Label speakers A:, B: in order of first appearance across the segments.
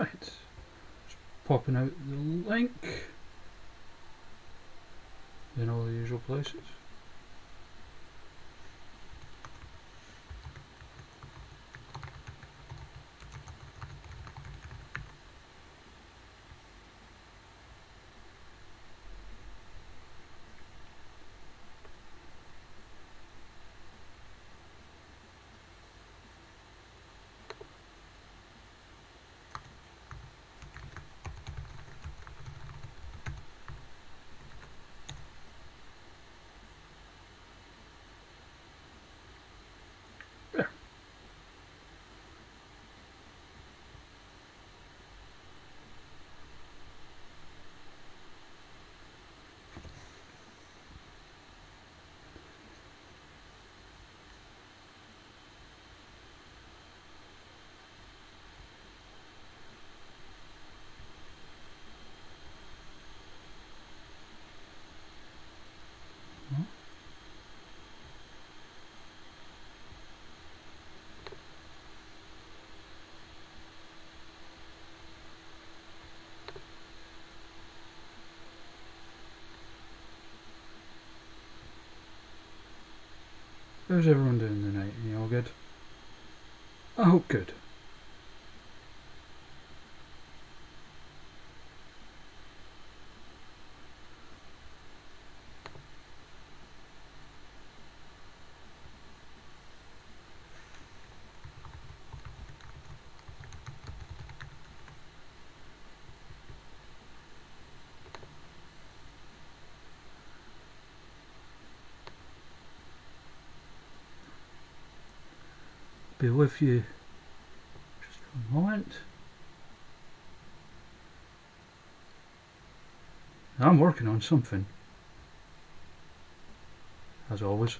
A: Right, just popping out the link in all the usual places. There. How's everyone doing tonight? You all good? I hope good. Be with you just for a moment. I'm working on something, as always.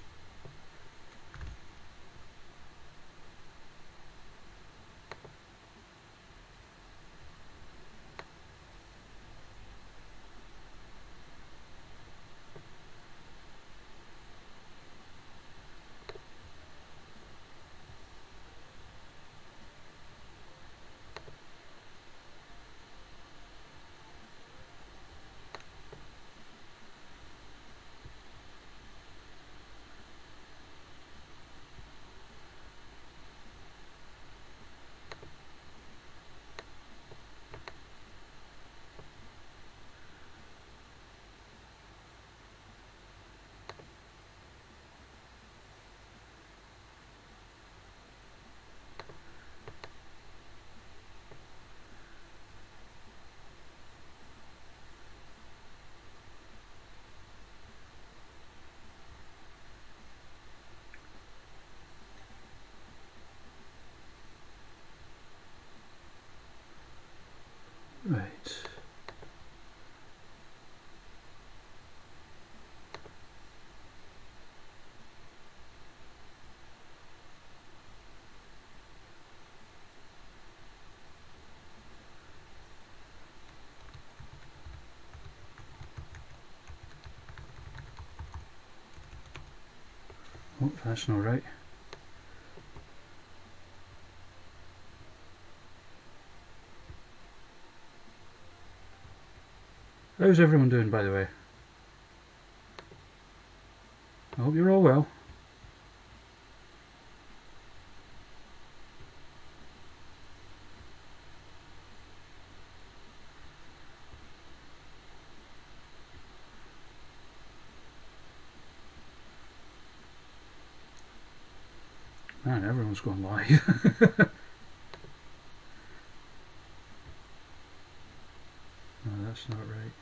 A: Right. Oh, that's not right. How's everyone doing, by the way? I hope you're all well. Man, everyone's going live. No, that's not right.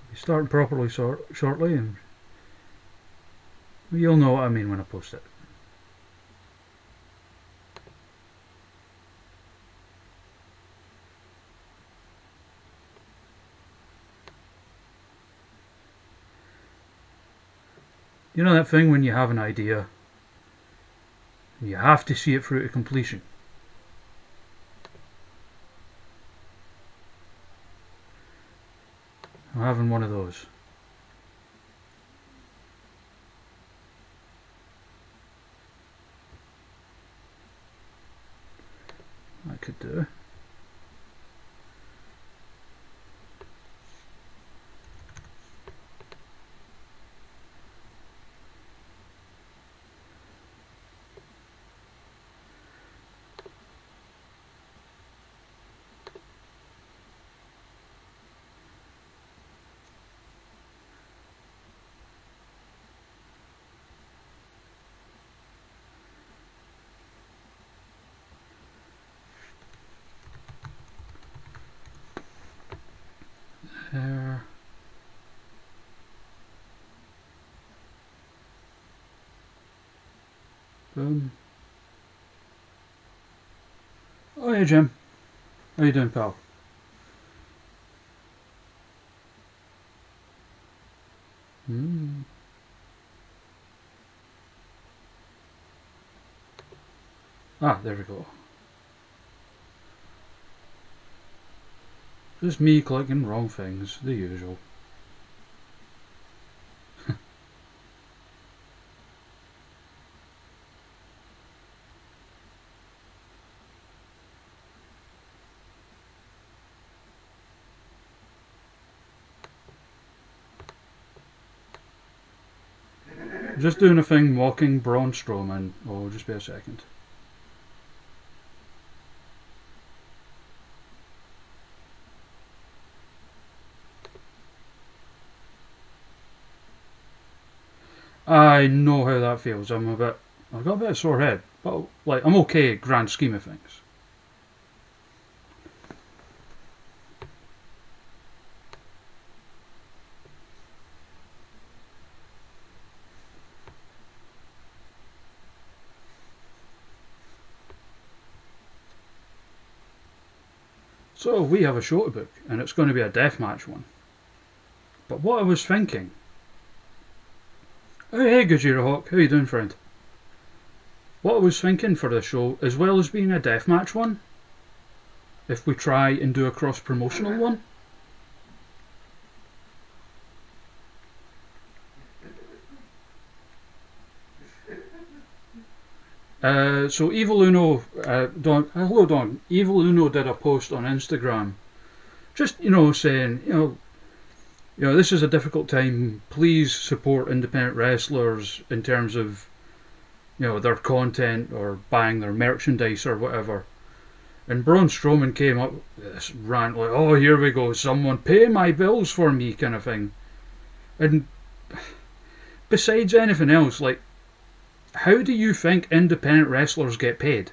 A: We'll be starting properly shortly, and you'll know what I mean when I post it. You know that thing when you have an idea, you have to see it through to completion. I'm having one of those. I could do. There. Boom. Oh, hey Jim. How you doing, pal? Ah, there we go. Just me clicking wrong things, the usual. Just doing a thing walking Braun Strowman. Oh, just be a second. I know how that feels. I've got a bit of sore head, but like I'm okay, grand scheme of things. So we have a show to book, and it's going to be a deathmatch one. But what I was thinking. Oh, hey, Gajira Hawk, how you doing, friend? What I was thinking for the show, as well as being a deathmatch one, if we try and do a cross-promotional one. So Evil Uno, hello Don. Evil Uno did a post on Instagram, just saying, this is a difficult time. Please support independent wrestlers in terms of, their content or buying their merchandise or whatever. And Braun Strowman came up with this rant like, "Oh, here we go, someone pay my bills for me," kind of thing. And besides anything else, like, how do you think independent wrestlers get paid?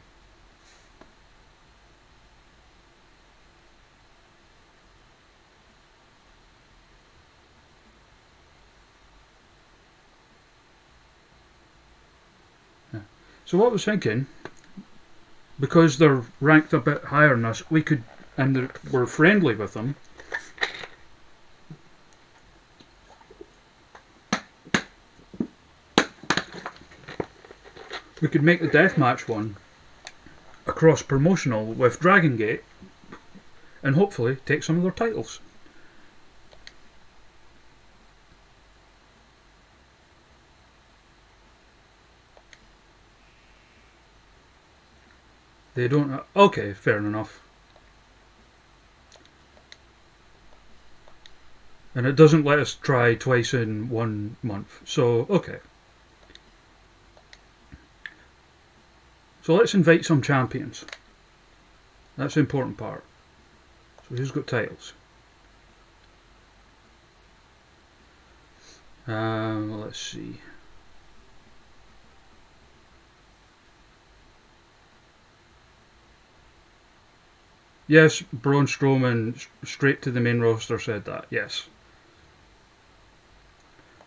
A: So what I was thinking, because they're ranked a bit higher than us, we could, and we're friendly with them, we could make the deathmatch one a cross promotional with Dragon Gate, and hopefully take some of their titles. They don't. Okay, fair enough. And it doesn't let us try twice in 1 month. So, okay. So let's invite some champions. That's the important part. So who's got titles? Let's see. Yes, Braun Strowman, straight to the main roster, said that. Yes.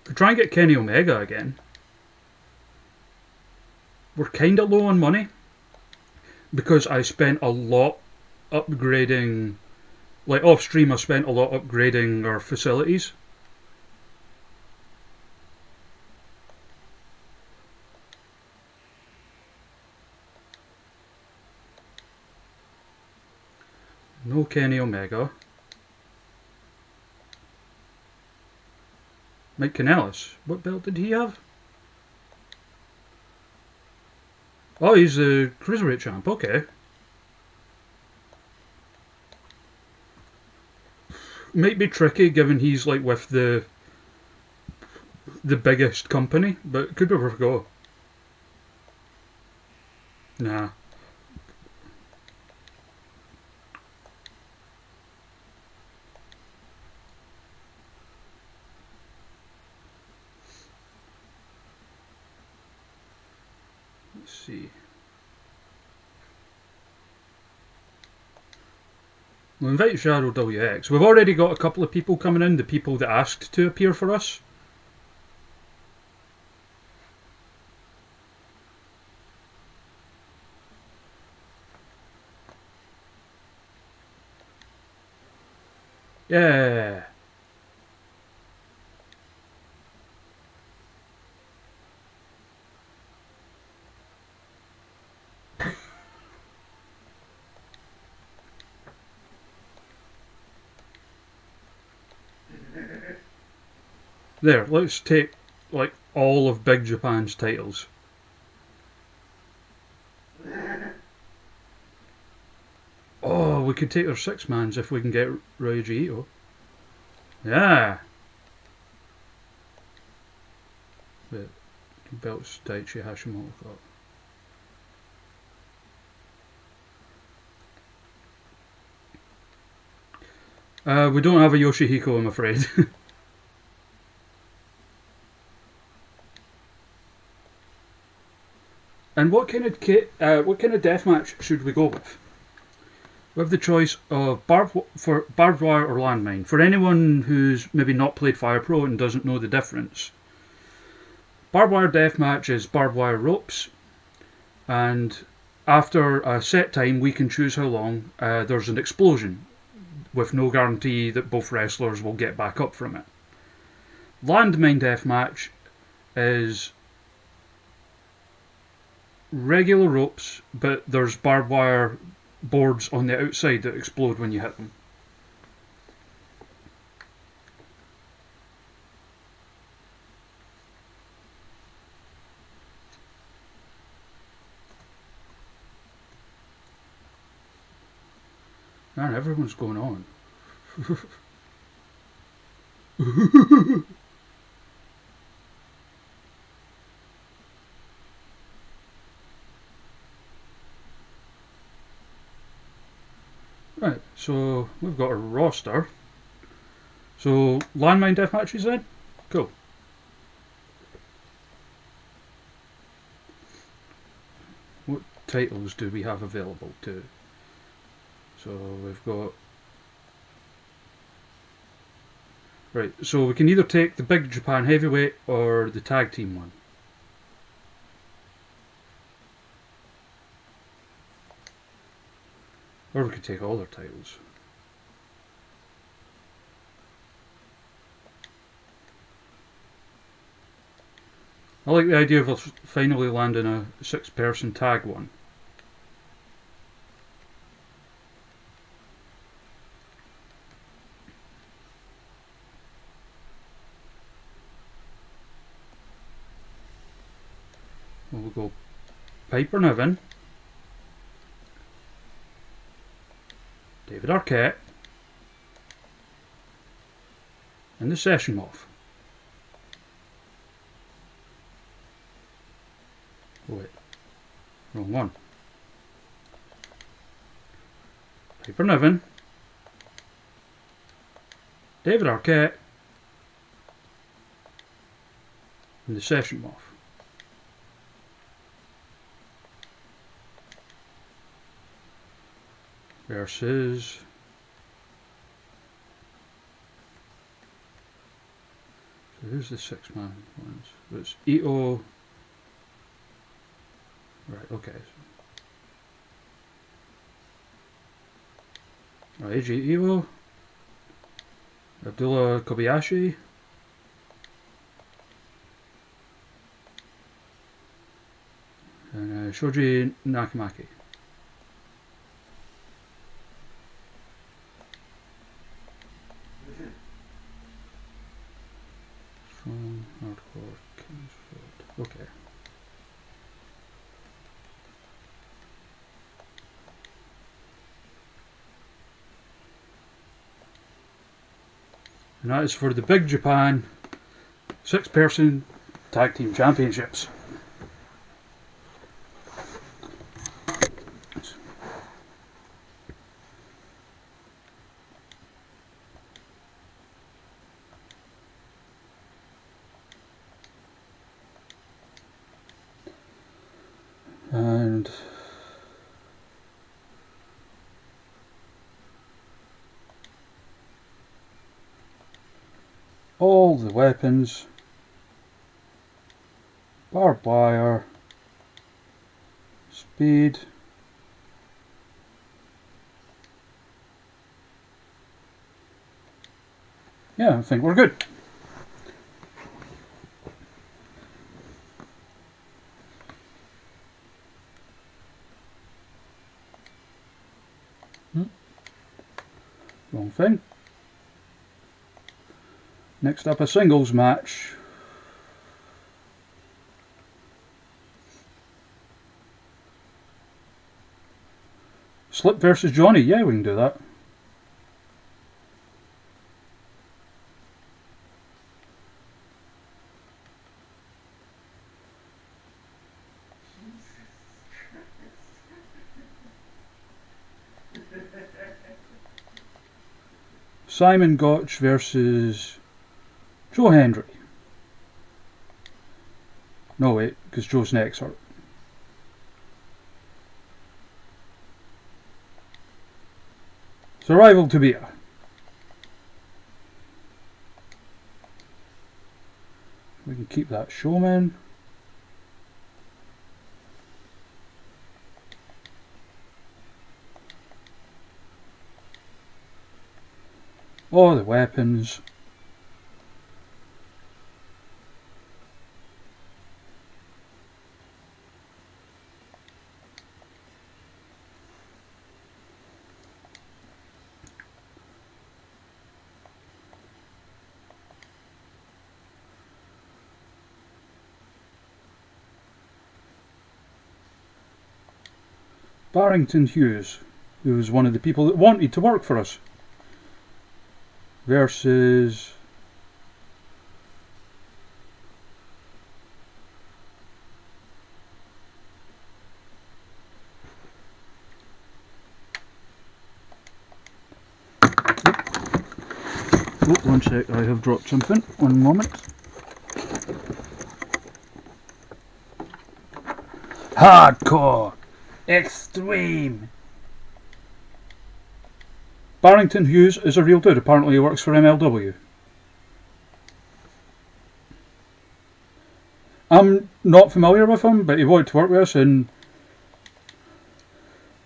A: Could try and get Kenny Omega again. We're kind of low on money because I spent a lot upgrading, like off stream, I spent a lot upgrading our facilities. No Kenny Omega. Mike Kanellis. What belt did he have? Oh, he's the Cruiserweight champ. Okay. Might be tricky given he's like with the biggest company, but could be worth a go. Nah. Let's see. We'll invite Shadow WX. We've already got a couple of people coming in, the people that asked to appear for us. Yeah. There, let's take like all of Big Japan's titles. Oh, we could take their 6-mans if we can get Ryoji Ito. Yeah. Wait, belts Daichi Hashimoto got. We don't have a Yoshihiko, I'm afraid. And what kind of deathmatch should we go with? We have the choice of barbed wire or landmine. For anyone who's maybe not played Fire Pro and doesn't know the difference, barbed wire deathmatch is barbed wire ropes, and after a set time, we can choose how long. There's an explosion, with no guarantee that both wrestlers will get back up from it. Landmine deathmatch is regular ropes, but there's barbed wire boards on the outside that explode when you hit them. Man, everyone's going on. Right, so we've got a roster. So, landmine deathmatches then? Cool. What titles do we have available too? So we've got... Right, so we can either take the Big Japan Heavyweight or the Tag Team one. Or we could take all their titles. I like the idea of us finally landing a 6-person tag one. We'll go Piper Niven, David Arquette, and the Session Moth. Oh wait, wrong one. Piper Niven, David Arquette, and the Session Moth. Versus so who's the 6-man ones? It's Ito. Right, okay. Eiji Ito, Abdullah Kobayashi, and Shoji Nakamaki. Okay. And that is for the Big Japan 6-person Tag Team Championships. And all the weapons, barbed wire, speed, yeah, I think we're good. Wrong thing. Next up, a singles match. Slip versus Johnny. Yeah, we can do that. Simon Gotch versus Joe Hendry. No, wait, because Joe's neck's hurt. Survival to beat. We can keep that showman. All the weapons. Barrington Hughes, who was one of the people that wanted to work for us, versus one sec, I have dropped something. One moment. Hardcore Extreme. Barrington Hughes is a real dude. Apparently he works for MLW. I'm not familiar with him, but he wanted to work with us, and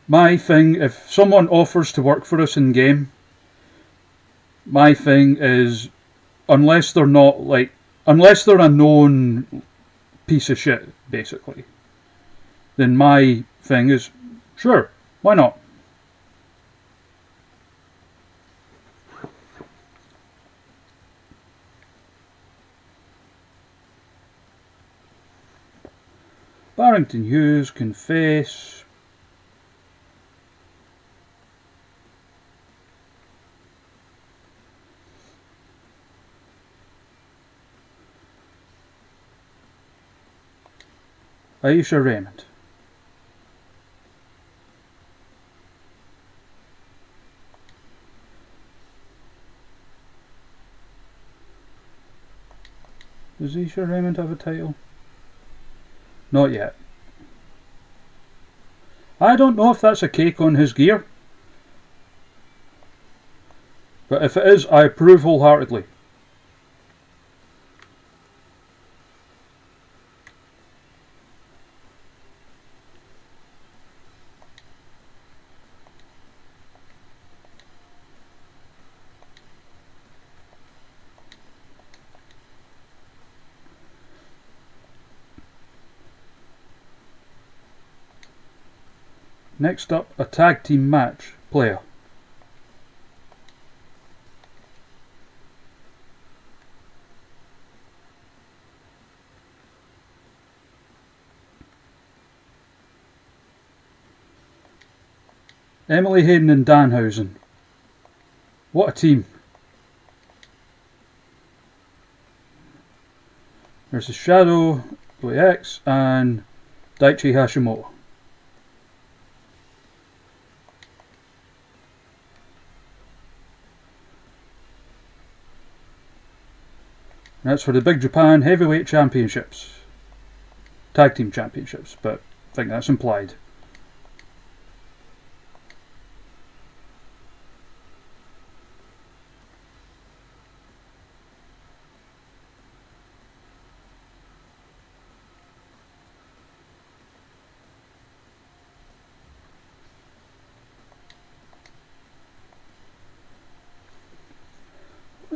A: my thing, if someone offers to work for us in game, my thing is, unless they're a known piece of shit, basically, then my thing is, sure, why not? Barrington Hughes can face Aisha Raymond. Does Aisha Raymond have a title? Not yet. I don't know if that's a cake on his gear, but if it is, I approve wholeheartedly. Next up, a tag team match player. Emily Hayden and Danhausen. What a team. Versus Shadow, OAX, and Daichi Hashimoto. That's for the Big Japan Heavyweight Championships. Tag Team Championships, but I think that's implied.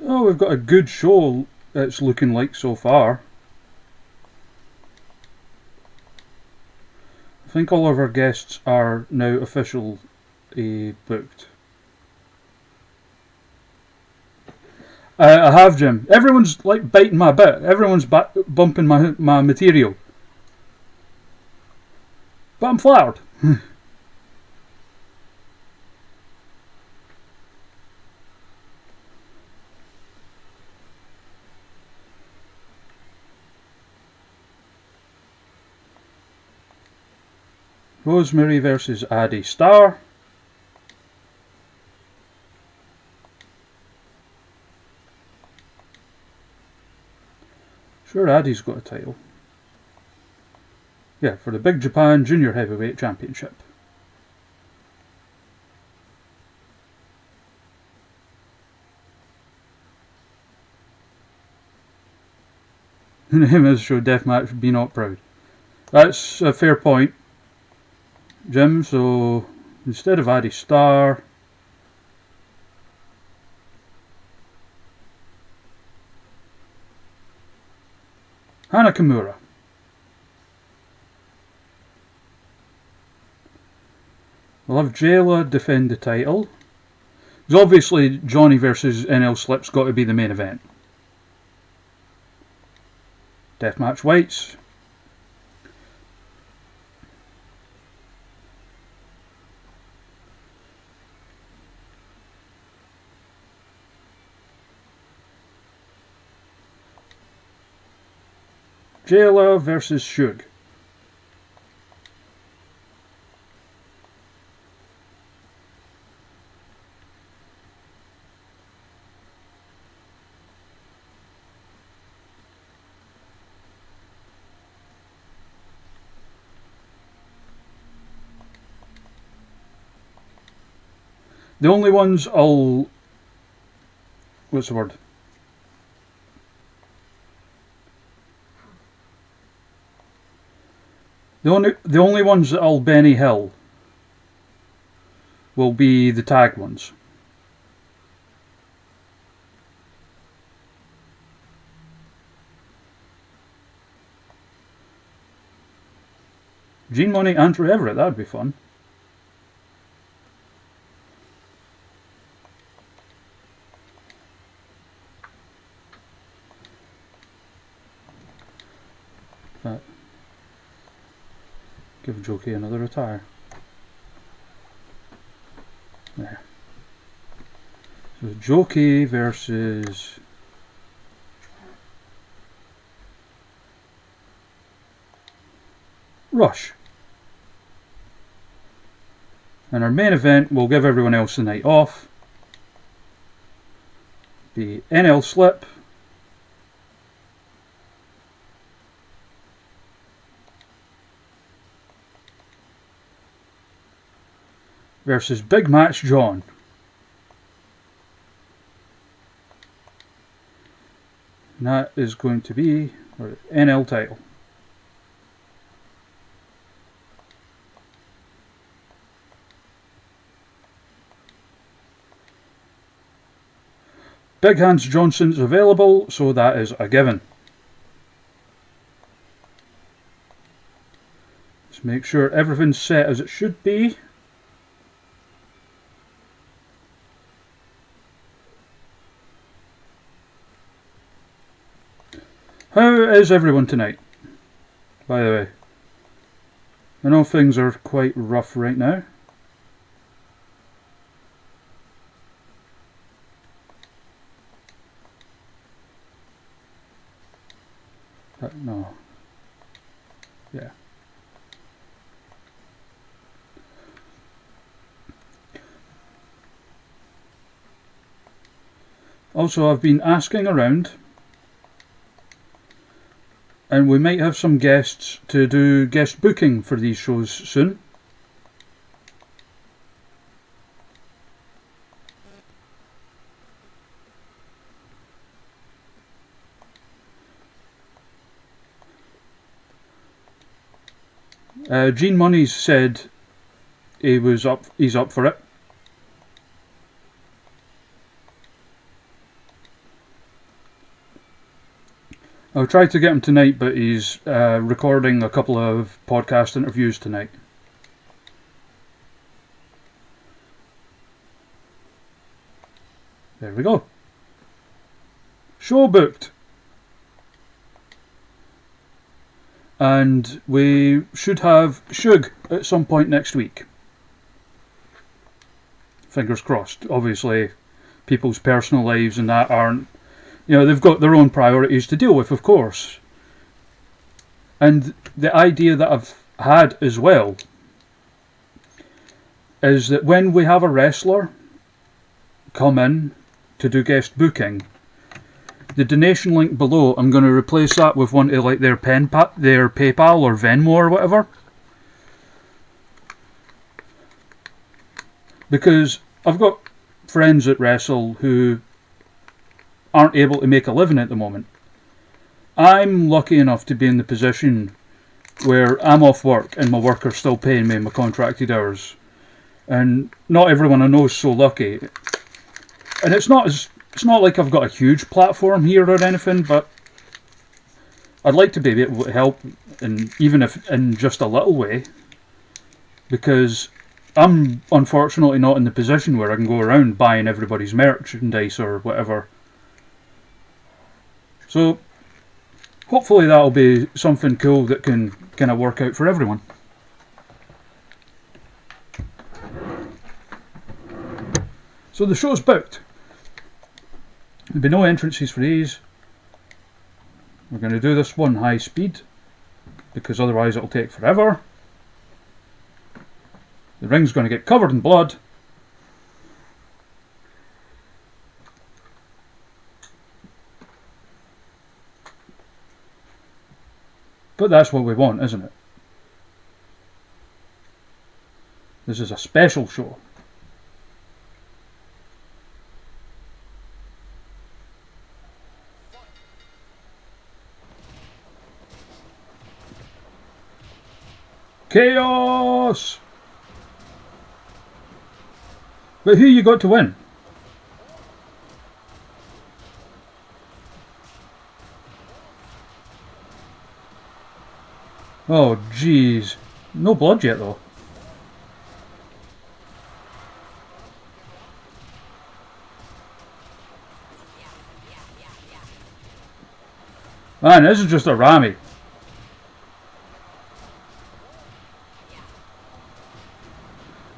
A: Oh, we've got a good show, it's looking like so far. I think all of our guests are now officially booked. I have, Jim. Everyone's like biting my bit. Everyone's bumping my material. But I'm flattered. Rosemary versus Addie Starr. Sure, Addie's got a title. Yeah, for the Big Japan Junior Heavyweight Championship. The name of the show, Deathmatch, Be Not Proud. That's a fair point, Jim. So instead of Addie Starr, Hana Kimura. We'll have Jayla defend the title. Because obviously Johnny versus NL Slip's got to be the main event. Deathmatch Whites. Jayla versus Shug. The only ones I'll... what's the word? The only ones that I'll Benny Hill will be the tag ones. Gene Money, Andrew Everett, that'd be fun. Give Jokey another attire. There. So Jokey versus Rush. And our main event, we'll give everyone else the night off. Be NL Slip versus Big Match John. And that is going to be our NL title. Big Hands Johnson's available, so that is a given. Let's make sure everything's set as it should be. How is everyone tonight, by the way? I know things are quite rough right now. No. Yeah. Also, I've been asking around, and we might have some guests to do guest booking for these shows soon. Gene Monies said he's up for it. I'll try to get him tonight, but he's recording a couple of podcast interviews tonight. There we go. Show booked. And we should have Shug at some point next week. Fingers crossed. Obviously, people's personal lives and that aren't, they've got their own priorities to deal with, of course. And the idea that I've had as well is that when we have a wrestler come in to do guest booking, the donation link below, I'm going to replace that with one to like their PayPal or Venmo or whatever. Because I've got friends that wrestle who aren't able to make a living at the moment. I'm lucky enough to be in the position where I'm off work and my worker's still paying me my contracted hours. And not everyone I know is so lucky. And it's not like I've got a huge platform here or anything, but I'd like to be able to help, and even if in just a little way, because I'm unfortunately not in the position where I can go around buying everybody's merchandise or whatever. So hopefully that'll be something cool that can kind of work out for everyone. So the show's booked. There'll be no entrances for these. We're going to do this one high speed because otherwise it'll take forever. The ring's going to get covered in blood. But that's what we want, isn't it? This is a special show. Chaos! But who you got to win? Oh jeez. No blood yet though. Man, this is just a rammy.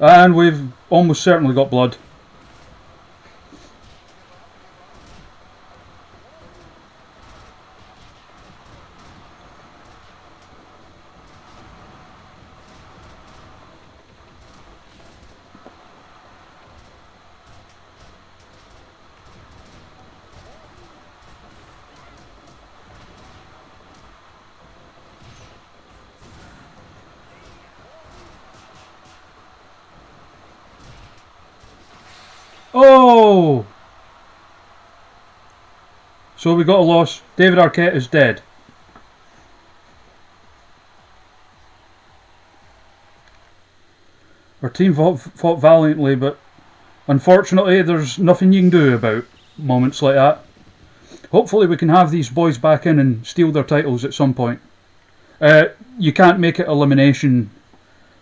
A: And we've almost certainly got blood. Oh! So we got a loss. David Arquette is dead. Our team fought valiantly, but unfortunately there's nothing you can do about moments like that. Hopefully we can have these boys back in and steal their titles at some point. You can't make it elimination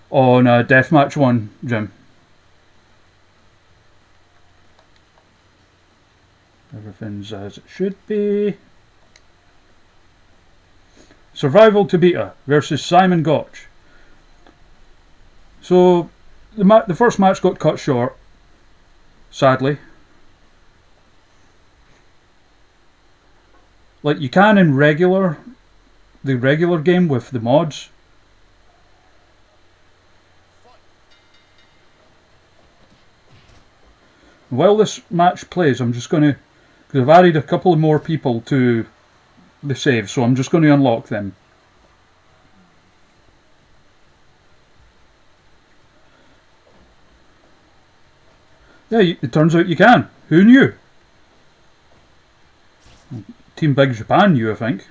A: on a deathmatch one, Jim. Everything's as it should be. Survival Tabita versus Simon Gotch. So the first match got cut short, sadly. Like you can in regular, the regular game with the mods. While this match plays, I'm just going to, because I've added a couple of more people to the save, so I'm just going to unlock them. Yeah, it turns out you can. Who knew? Team Big Japan knew, I think.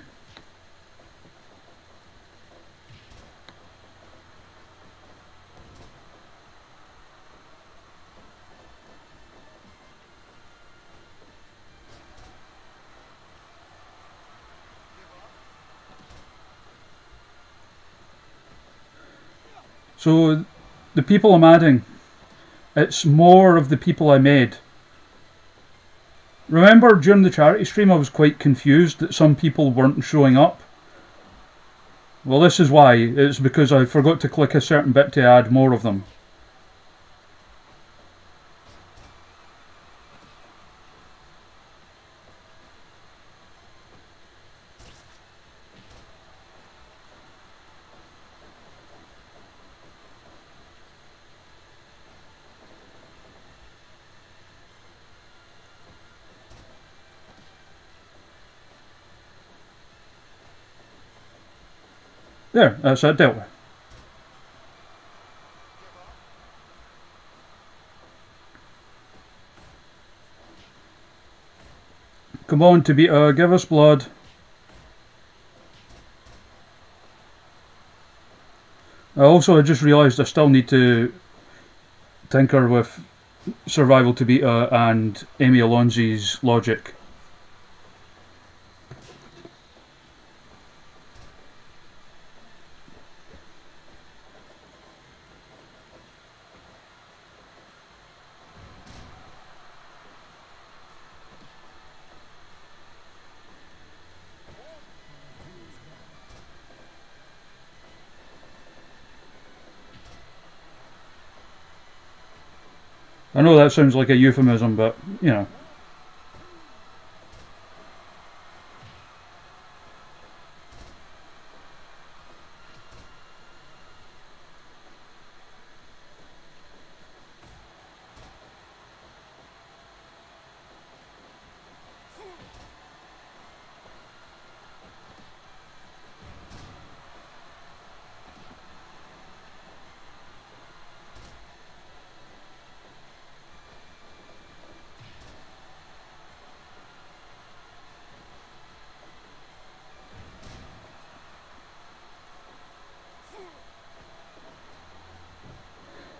A: So, the people I'm adding, it's more of the people I made. Remember during the charity stream I was quite confused that some people weren't showing up? Well, this is why. It's because I forgot to click a certain bit to add more of them. There, that's that dealt with. Come on, Tabita, give us blood. Also, I just realised I still need to tinker with Survival Tabita and Amy Alonzi's logic. I know that sounds like a euphemism, but, you know.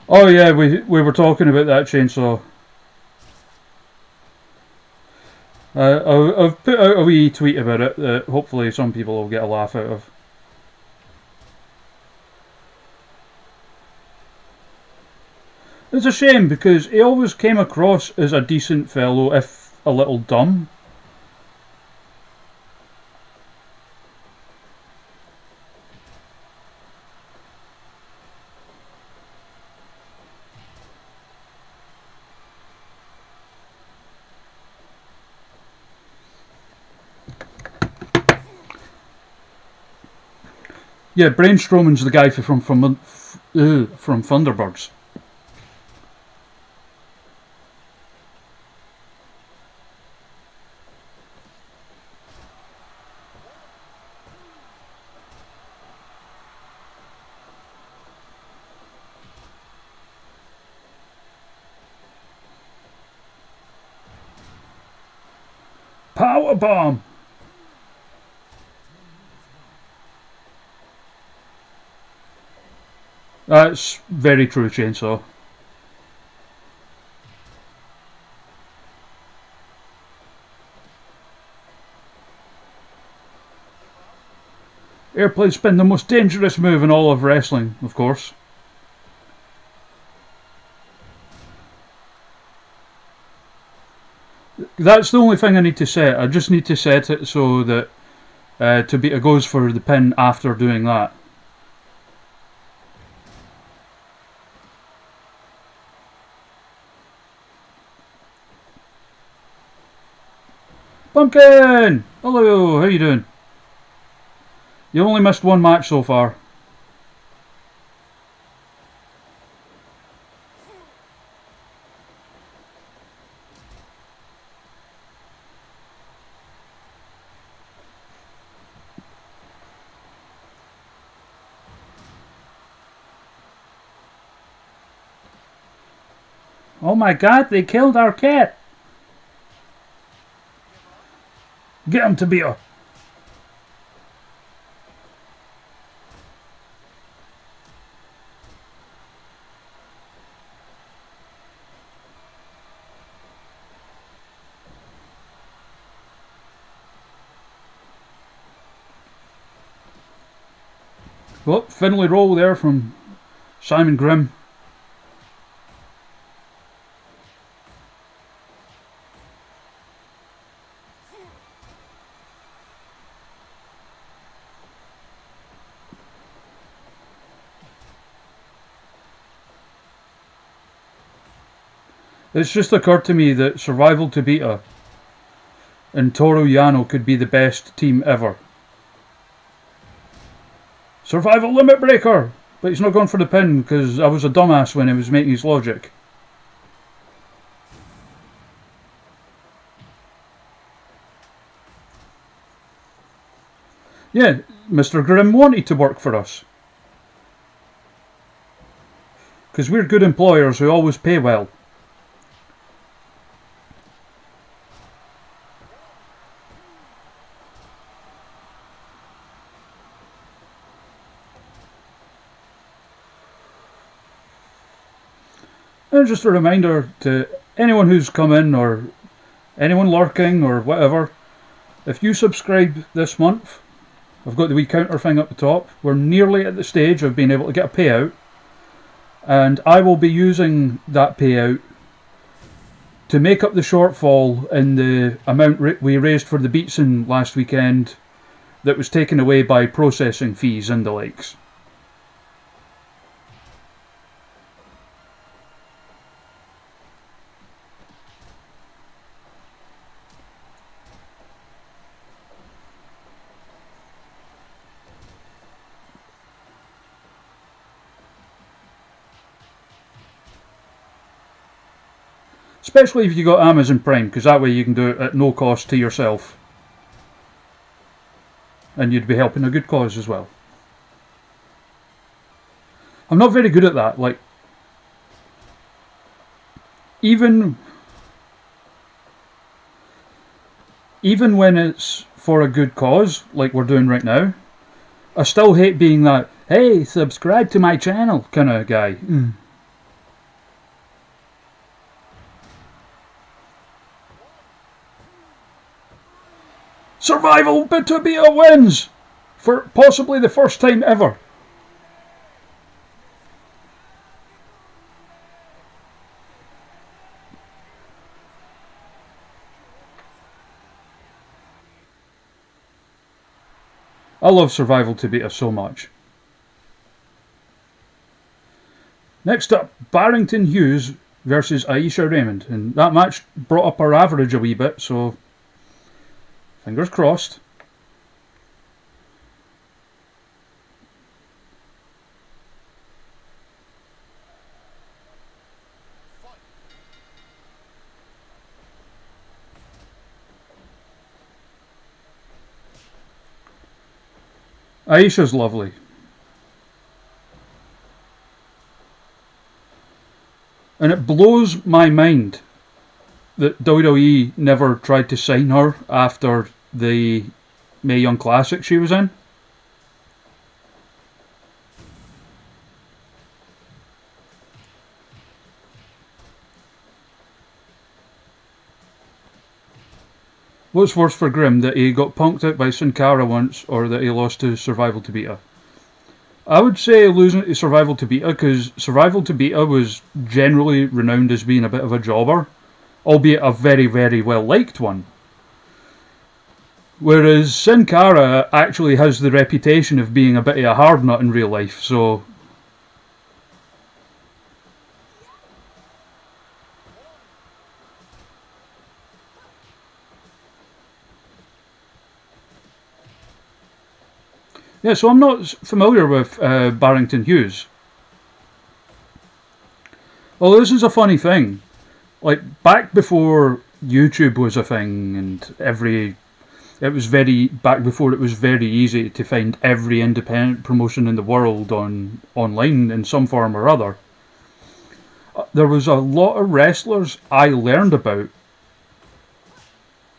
A: Oh yeah, we were talking about that chainsaw. I've put out a wee tweet about it that hopefully some people will get a laugh out of. It's a shame because he always came across as a decent fellow, if a little dumb. Yeah, Brain Strowman's the guy from Thunderbirds. Powerbomb! That's very true, Chainsaw. Airplane spin, the most dangerous move in all of wrestling, of course. That's the only thing I need to set. I just need to set it so that Tabita goes for the pin after doing that. Pumpkin! Hello, how you doing? You only missed one match so far. Oh my god, they killed our cat! Get him to beat. Well, Finlay roll there from Simon Grimm. It's just occurred to me that Survival Tabita and Toru Yano could be the best team ever. Survival Limit Breaker! But he's not going for the pin because I was a dumbass when he was making his logic. Yeah, Mr. Grimm wanted to work for us. Because we're good employers who always pay well. And just a reminder to anyone who's come in or anyone lurking or whatever, if you subscribe this month, I've got the wee counter thing up the top, we're nearly at the stage of being able to get a payout, and I will be using that payout to make up the shortfall in the amount we raised for the Beatson last weekend that was taken away by processing fees and the likes. Especially if you got Amazon Prime, because that way you can do it at no cost to yourself. And you'd be helping a good cause as well. I'm not very good at that. Like, even when it's for a good cause, like we're doing right now, I still hate being that, hey, subscribe to my channel kind of guy. Survival Bitabia wins! For possibly the first time ever. I love Survival Tabita so much. Next up, Barrington Hughes versus Aisha Raymond. And that match brought up our average a wee bit, so fingers crossed. Aisha's lovely. And it blows my mind that WWE never tried to sign her after the Mae Young Classic she was in. What's worse for Grimm, that he got punked out by Sin Cara once, or that he lost to Survival Tabita? I would say losing to Survival Tabita, because Survival Tabita was generally renowned as being a bit of a jobber, albeit a very, very well liked one. Whereas Sin Cara actually has the reputation of being a bit of a hard nut in real life, so Yeah, so I'm not familiar with Barrington Hughes. Well, this is a funny thing. Like, back before YouTube was a thing and it was very, back before it was very easy to find every independent promotion in the world online in some form or other. There was a lot of wrestlers I learned about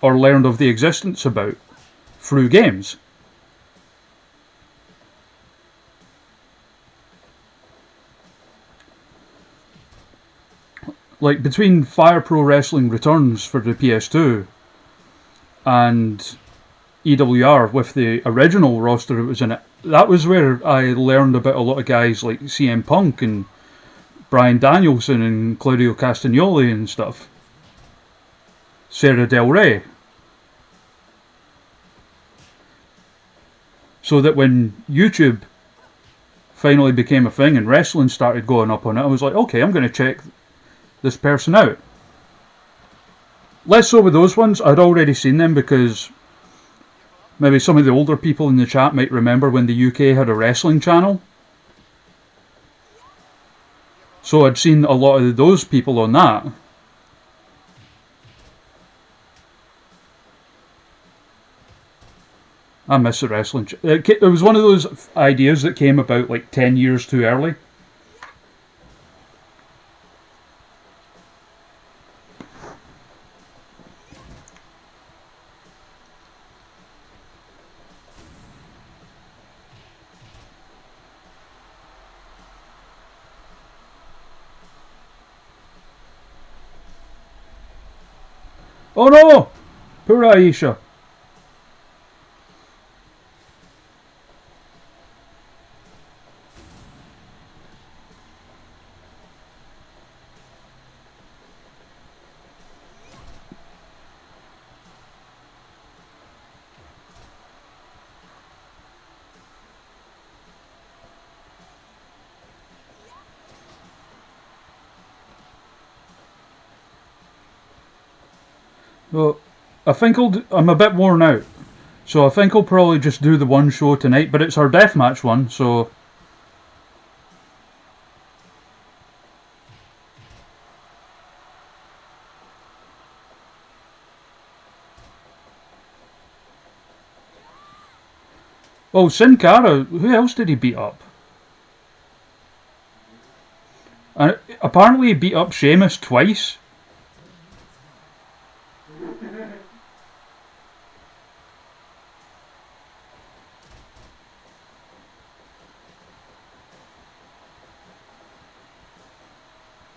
A: or learned of the existence about through games. Like between Fire Pro Wrestling Returns for the PS2 and EWR with the original roster that was in it, that was where I learned about a lot of guys like CM Punk and Bryan Danielson and Claudio Castagnoli and stuff. Sarah Del Rey. So that when YouTube finally became a thing and wrestling started going up on it, I was like, okay, I'm going to check this person out. Less so with those ones. I'd already seen them because maybe some of the older people in the chat might remember when the UK had a wrestling channel. So I'd seen a lot of those people on that. I miss the wrestling. It was one of those ideas that came about like 10 years too early. Oh no! Poor Aisha. Well, I think I'm a bit worn out. So I think I'll probably just do the one show tonight, but it's our deathmatch one, so... Oh, Sin Cara, who else did he beat up? Apparently he beat up Sheamus twice.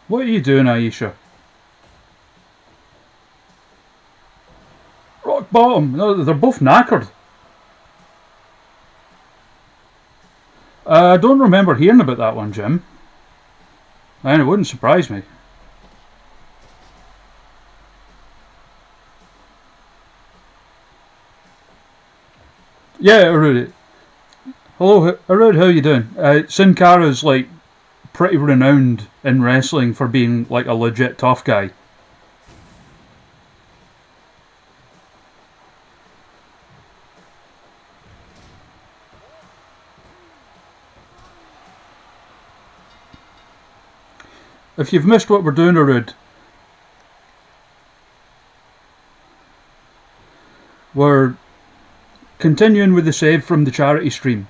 A: What are you doing, Aisha? Rock bottom. No, they're both knackered. I don't remember hearing about that one, Jim. And it wouldn't surprise me. Yeah, Arud. Hello, Arud, how you doing? Sin Cara's like pretty renowned in wrestling for being like a legit tough guy. If you've missed what we're doing, Arud, we're continuing with the save from the charity stream.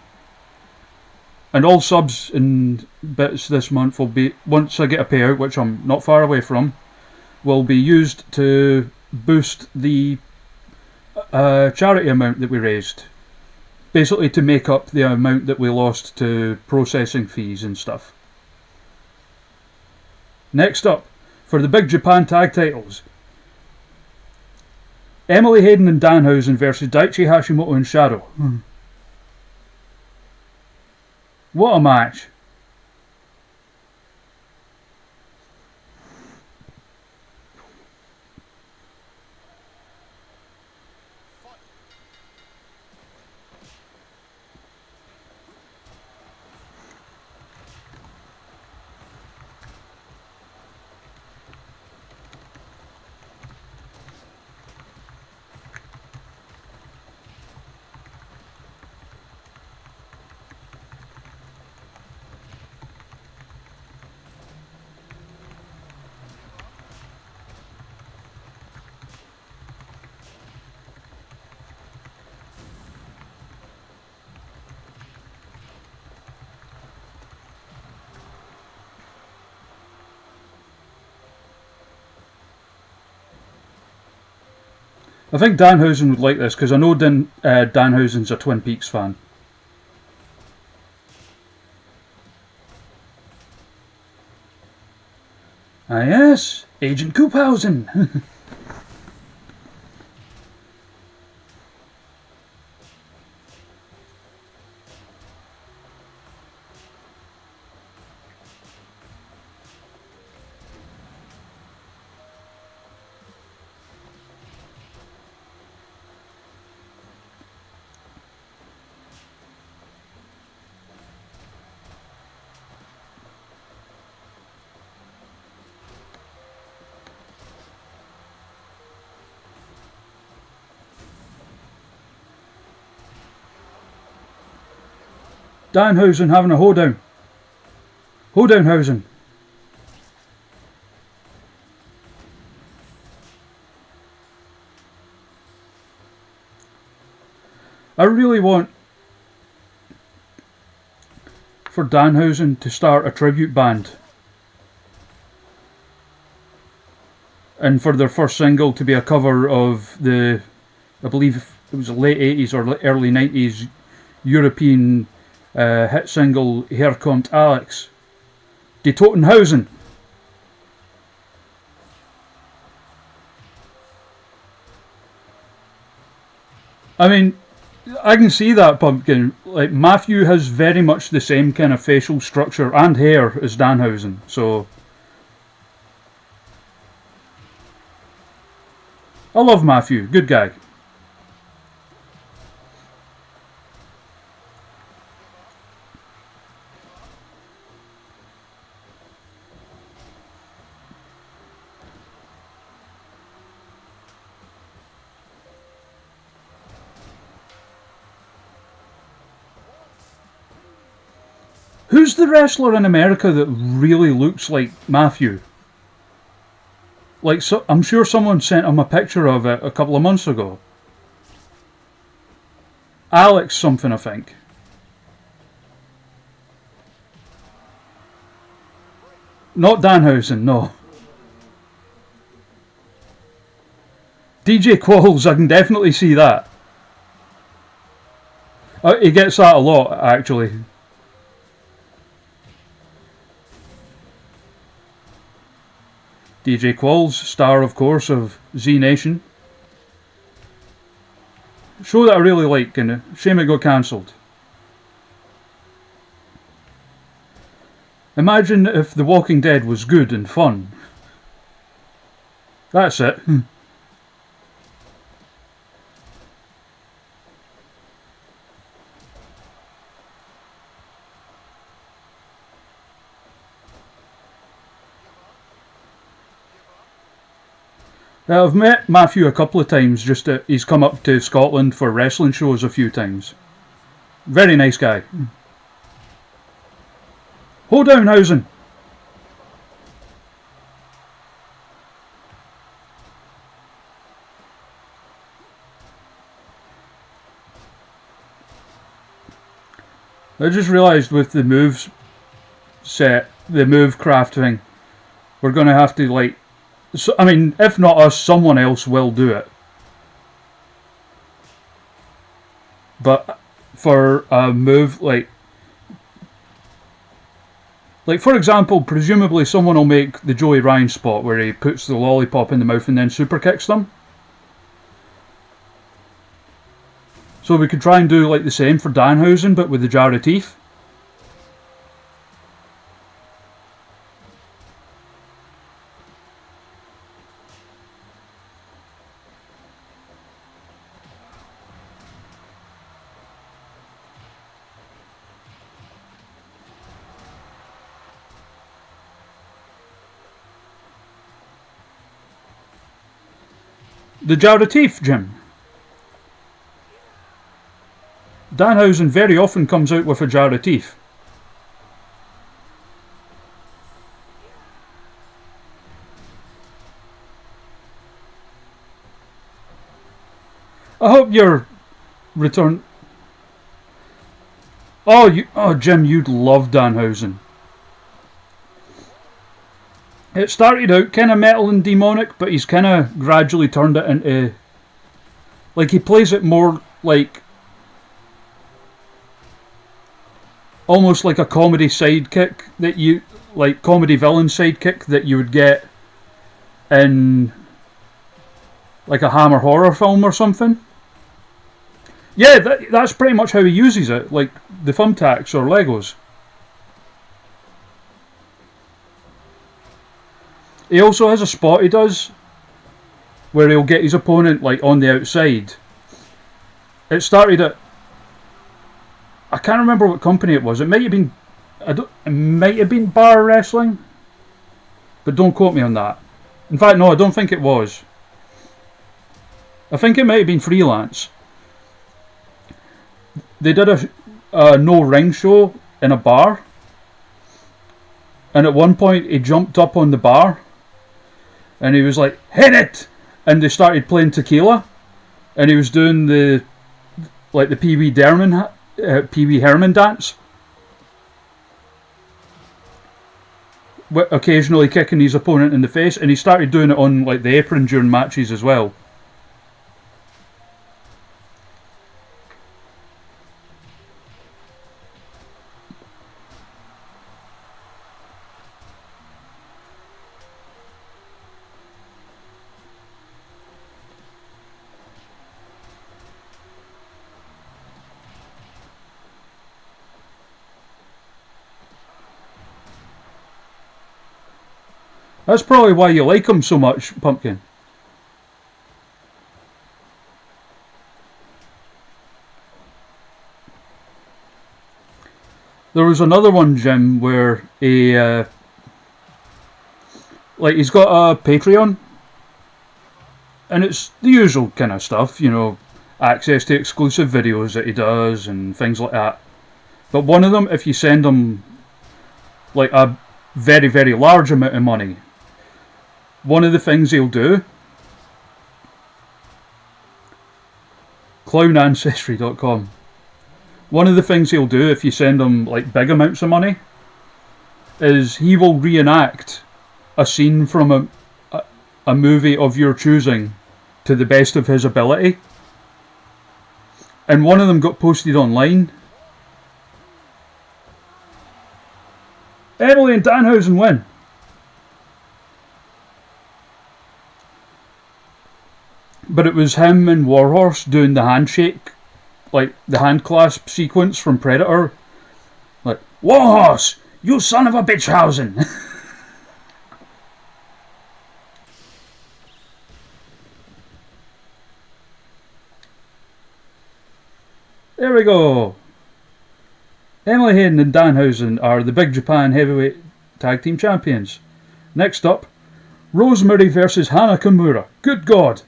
A: And all subs and bits this month will be, once I get a payout, which I'm not far away from, will be used to boost the charity amount that we raised. Basically to make up the amount that we lost to processing fees and stuff. Next up, for the Big Japan Tag Titles, Emily Hayden and Danhausen versus Daichi Hashimoto and Shadow. What a match. I think Danhausen would like this, because I know Danhausen's a Twin Peaks fan. Ah yes, Agent Coophausen. Danhausen having a hoedown. Hoedownhausen. I really want for Danhausen to start a tribute band. And for their first single to be a cover of the, I believe it was the late 80s or early 90s European hit single Hier kommt Alex. Die Totenhausen. I mean, I can see that pumpkin. Like, Matthew has very much the same kind of facial structure and hair as Danhausen, so I love Matthew, good guy. Who's the wrestler in America that really looks like Matthew? Like, so, I'm sure someone sent him a picture of it a couple of months ago. Alex something, I think. Not Danhausen, no. DJ Qualls, I can definitely see that. He gets that a lot, actually. DJ Qualls, star of course of Z Nation. Show that I really like, and shame it got cancelled. Imagine if The Walking Dead was good and fun. That's it. I've met Matthew a couple of times, he's come up to Scotland for wrestling shows a few times. Very nice guy. Hoedownhausen. I just realised with the moves set, the move craft thing, we're going to have to, like, so, I mean, if not us, someone else will do it. But for a move like for example, presumably someone will make the Joey Ryan spot where he puts the lollipop in the mouth and then super kicks them. So we could try and do like the same for Danhausen, but with the jar of teeth. The jar of teeth, Jim. Danhausen very often comes out with a jar of teeth. I hope your return. Oh, Jim, you'd love Danhausen. It started out kind of metal and demonic, but he's kind of gradually turned it into Like, he plays it more like almost like a comedy sidekick that you like, comedy villain sidekick that you would get in like a Hammer horror film or something. Yeah, that's pretty much how he uses it, like the thumbtacks or Legos. He also has a spot he does where he'll get his opponent like on the outside. It started at, I can't remember what company it was. It might have been, it might have been Bar Wrestling, but don't quote me on that. In fact, no, I don't think it was. I think it might have been Freelance. They did a no ring show in a bar, and at one point he jumped up on the bar, and he was like, "Hit it!" And they started playing Tequila, and he was doing the Pee Wee Herman dance, occasionally kicking his opponent in the face, and he started doing it on like the apron during matches as well. That's probably why you like him so much, Pumpkin. There was another one, Jim, where he's got a Patreon, and it's the usual kind of stuff, you know, access to exclusive videos that he does and things like that. But one of them, if you send him like a very, very large amount of money, one of the things he'll do, clownancestry.com, one of the things he'll do if you send him like big amounts of money is he will reenact a scene from a movie of your choosing to the best of his ability. And one of them got posted online. Emily and Danhausen win. But it was him and Warhorse doing the handshake, like the hand clasp sequence from Predator. Like, Warhorse, you son of a bitchhausen. There we go. Emily Hayden and Danhausen are the Big Japan Heavyweight Tag Team Champions. Next up, Rosemary versus Hana Kimura. Good God.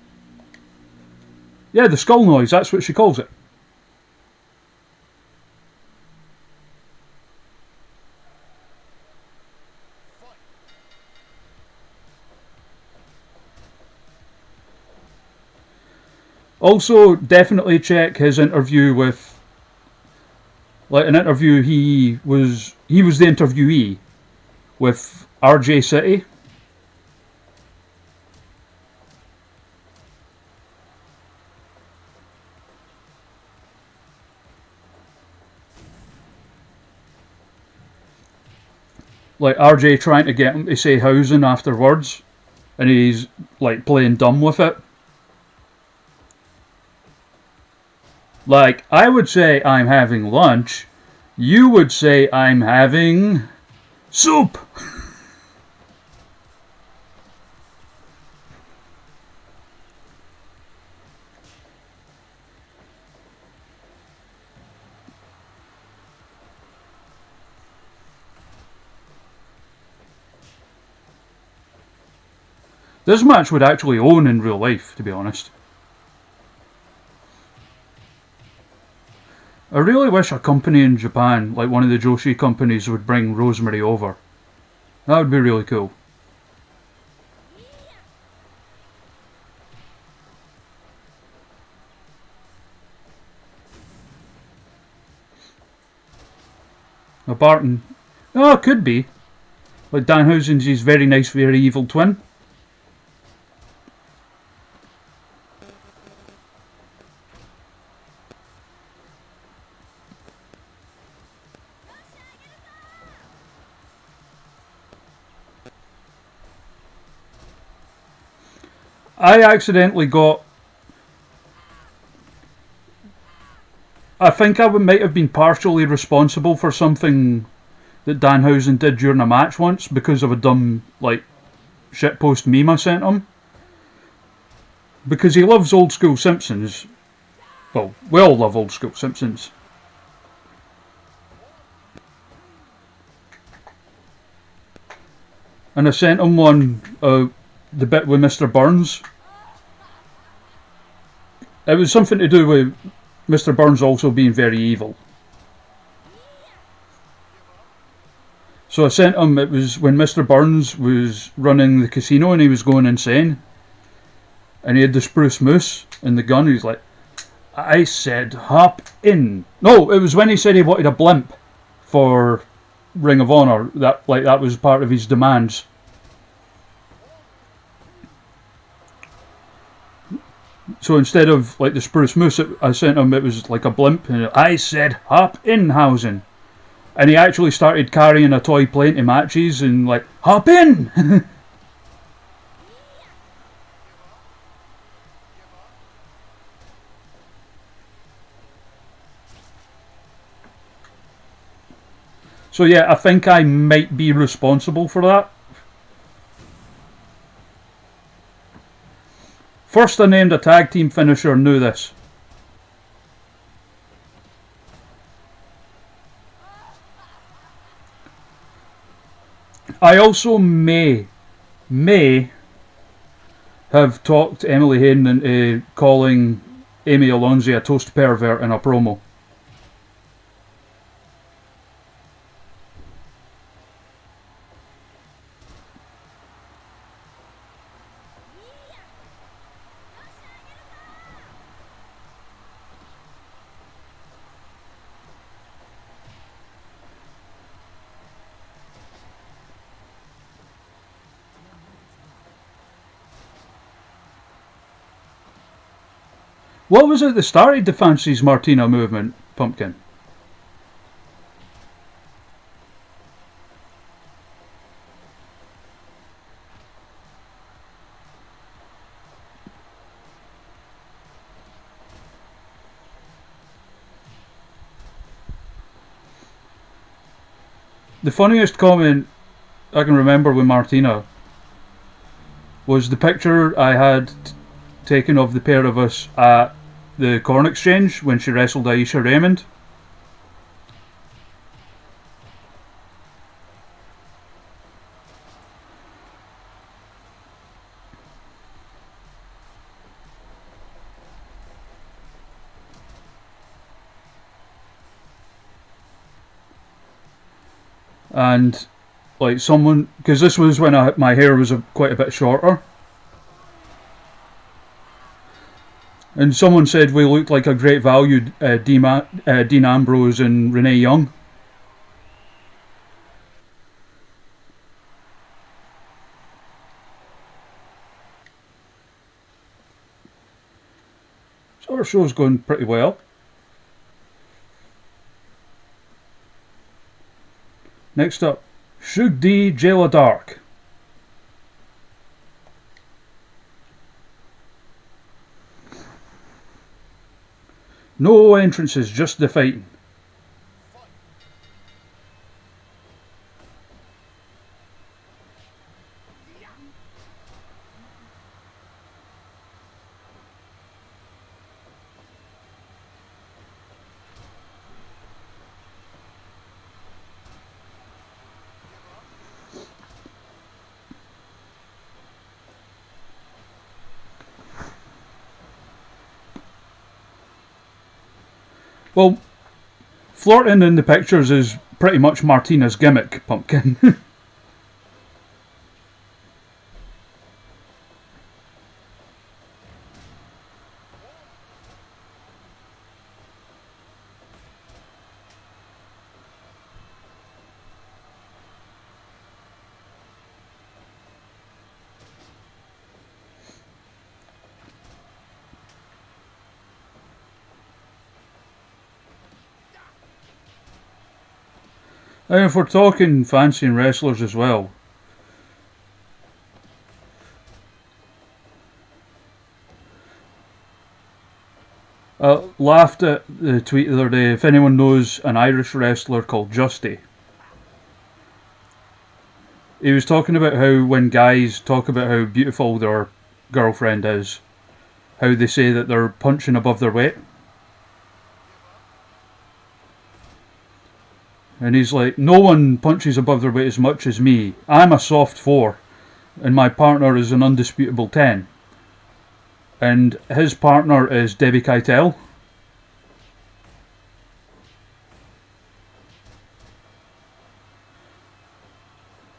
A: Yeah, the skull noise, that's what she calls it. Also, definitely check his interview with, like, an interview he was the interviewee with RJ City. Like, RJ trying to get him to say housing afterwards, and he's like playing dumb with it. Like, I would say I'm having lunch, you would say I'm having soup. This match would actually own in real life, to be honest. I really wish a company in Japan, like one of the Joshi companies, would bring Rosemary over. That would be really cool. A Barton. Oh, it could be. Like Danhausen's his very nice, very evil twin. I accidentally got. I think I might have been partially responsible for something that Danhausen did during a match once because of a dumb, like, shitpost meme I sent him. Because he loves old school Simpsons. Well, we all love old school Simpsons. And I sent him one, the bit with Mr. Burns. It was something to do with Mr. Burns also being very evil. So I sent him, it was when Mr. Burns was running the casino and he was going insane. And he had the spruce moose and the gun. He was like, I said, hop in. No, it was when he said he wanted a blimp for Ring of Honor. That was part of his demands. So instead of like the spruce moose, I sent him, it was like a blimp. And I said, hop in, Hausen. And he actually started carrying a toy plane to matches and like, hop in! So yeah, I think I might be responsible for that. First I named a tag team finisher, knew this. I also may have talked Emily Hayden into calling Amy Alonzi a toast pervert in a promo. What was it that started the Fancies Martina movement, Pumpkin? The funniest comment I can remember with Martina was the picture I had taken of the pair of us at the Corn Exchange when she wrestled Aisha Raymond. And like someone, because this was when my hair was quite a bit shorter, and someone said we looked like a great value Dean Ambrose and Renee Young. So our show's going pretty well. Next up, Shug D Jayla Dark. No entrances, just the fighting. Well, flirting in the pictures is pretty much Martina's gimmick, Pumpkin. And if we're talking fancying wrestlers as well, Laughed at the tweet the other day. If anyone knows an Irish wrestler called Justy, he was talking about how when guys talk about how beautiful their girlfriend is, how they say that they're punching above their weight. And he's like, no one punches above their weight as much as me. I'm a soft 4, and my partner is an undisputable 10. And his partner is Debbie Keitel.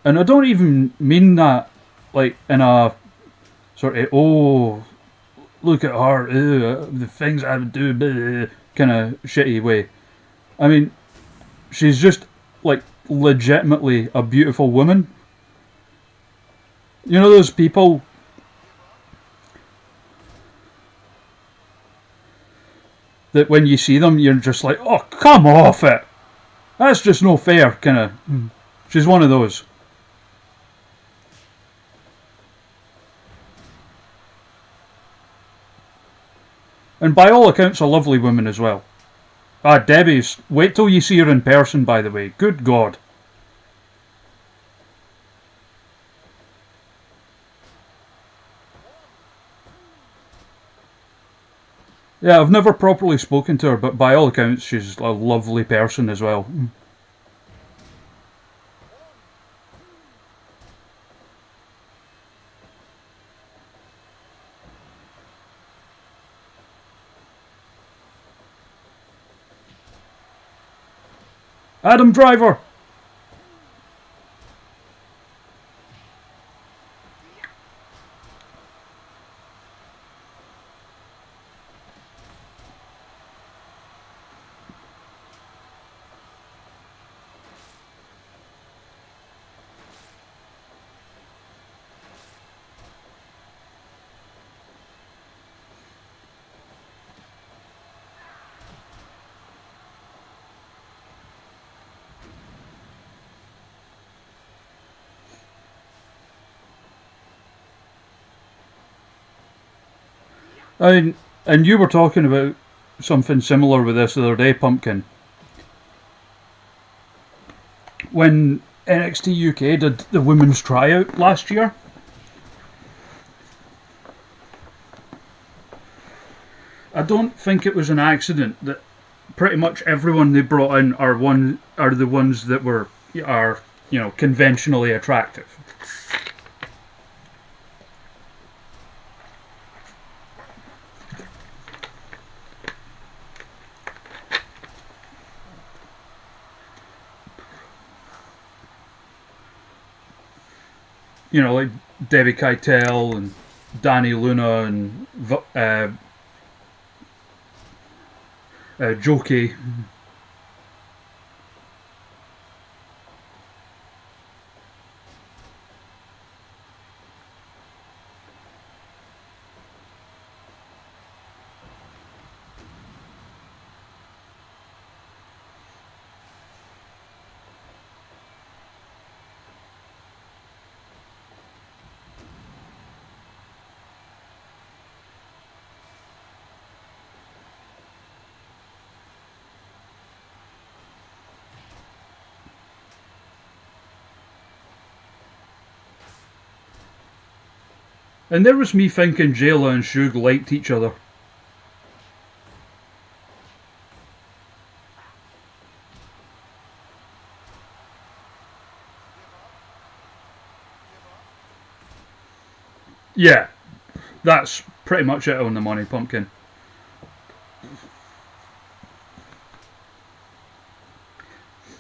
A: And I don't even mean that like in a sort of, oh, look at her, the things I would do, kind of shitty way. I mean, she's just like legitimately a beautiful woman. You know those people that when you see them you're just like, oh, come off it, that's just no fair, kind of. She's one of those. And by all accounts a lovely woman as well. Debbie's, wait till you see her in person, by the way. Good God. Yeah, I've never properly spoken to her, but by all accounts she's a lovely person as well. Adam Driver! And you were talking about something similar with this the other day, Pumpkin. When NXT UK did the women's tryout last year, I don't think it was an accident that pretty much everyone they brought in are the ones that are conventionally attractive. Like Debbie Keitel and Danny Luna and Jokey. And there was me thinking Jayla and Shug liked each other. Yeah, that's pretty much it on the money, Pumpkin.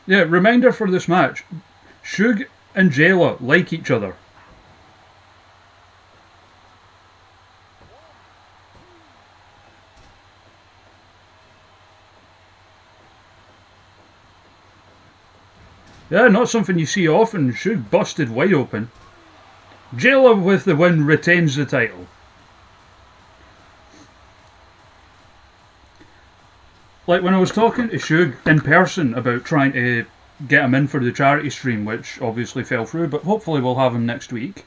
A: Yeah, reminder for this match. Shug and Jayla like each other. Yeah, not something you see often. Shug busted wide open. Jayla with the win retains the title. Like when I was talking to Shug in person about trying to get him in for the charity stream, which obviously fell through, but hopefully we'll have him next week.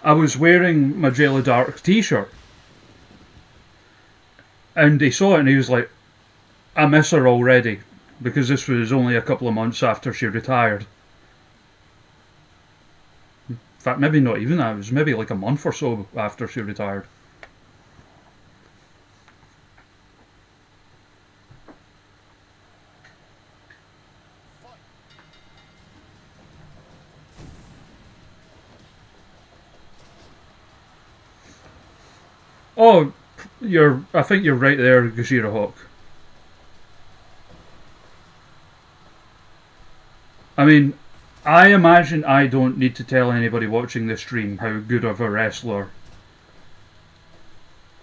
A: I was wearing my Jayla Dark t-shirt. And he saw it and he was like, I miss her already, because this was only a couple of months after she retired. In fact, maybe not even that, it was maybe like a month or so after she retired. Oh, I think you're right there, Gashira Hawk. I mean, I imagine I don't need to tell anybody watching this stream how good of a wrestler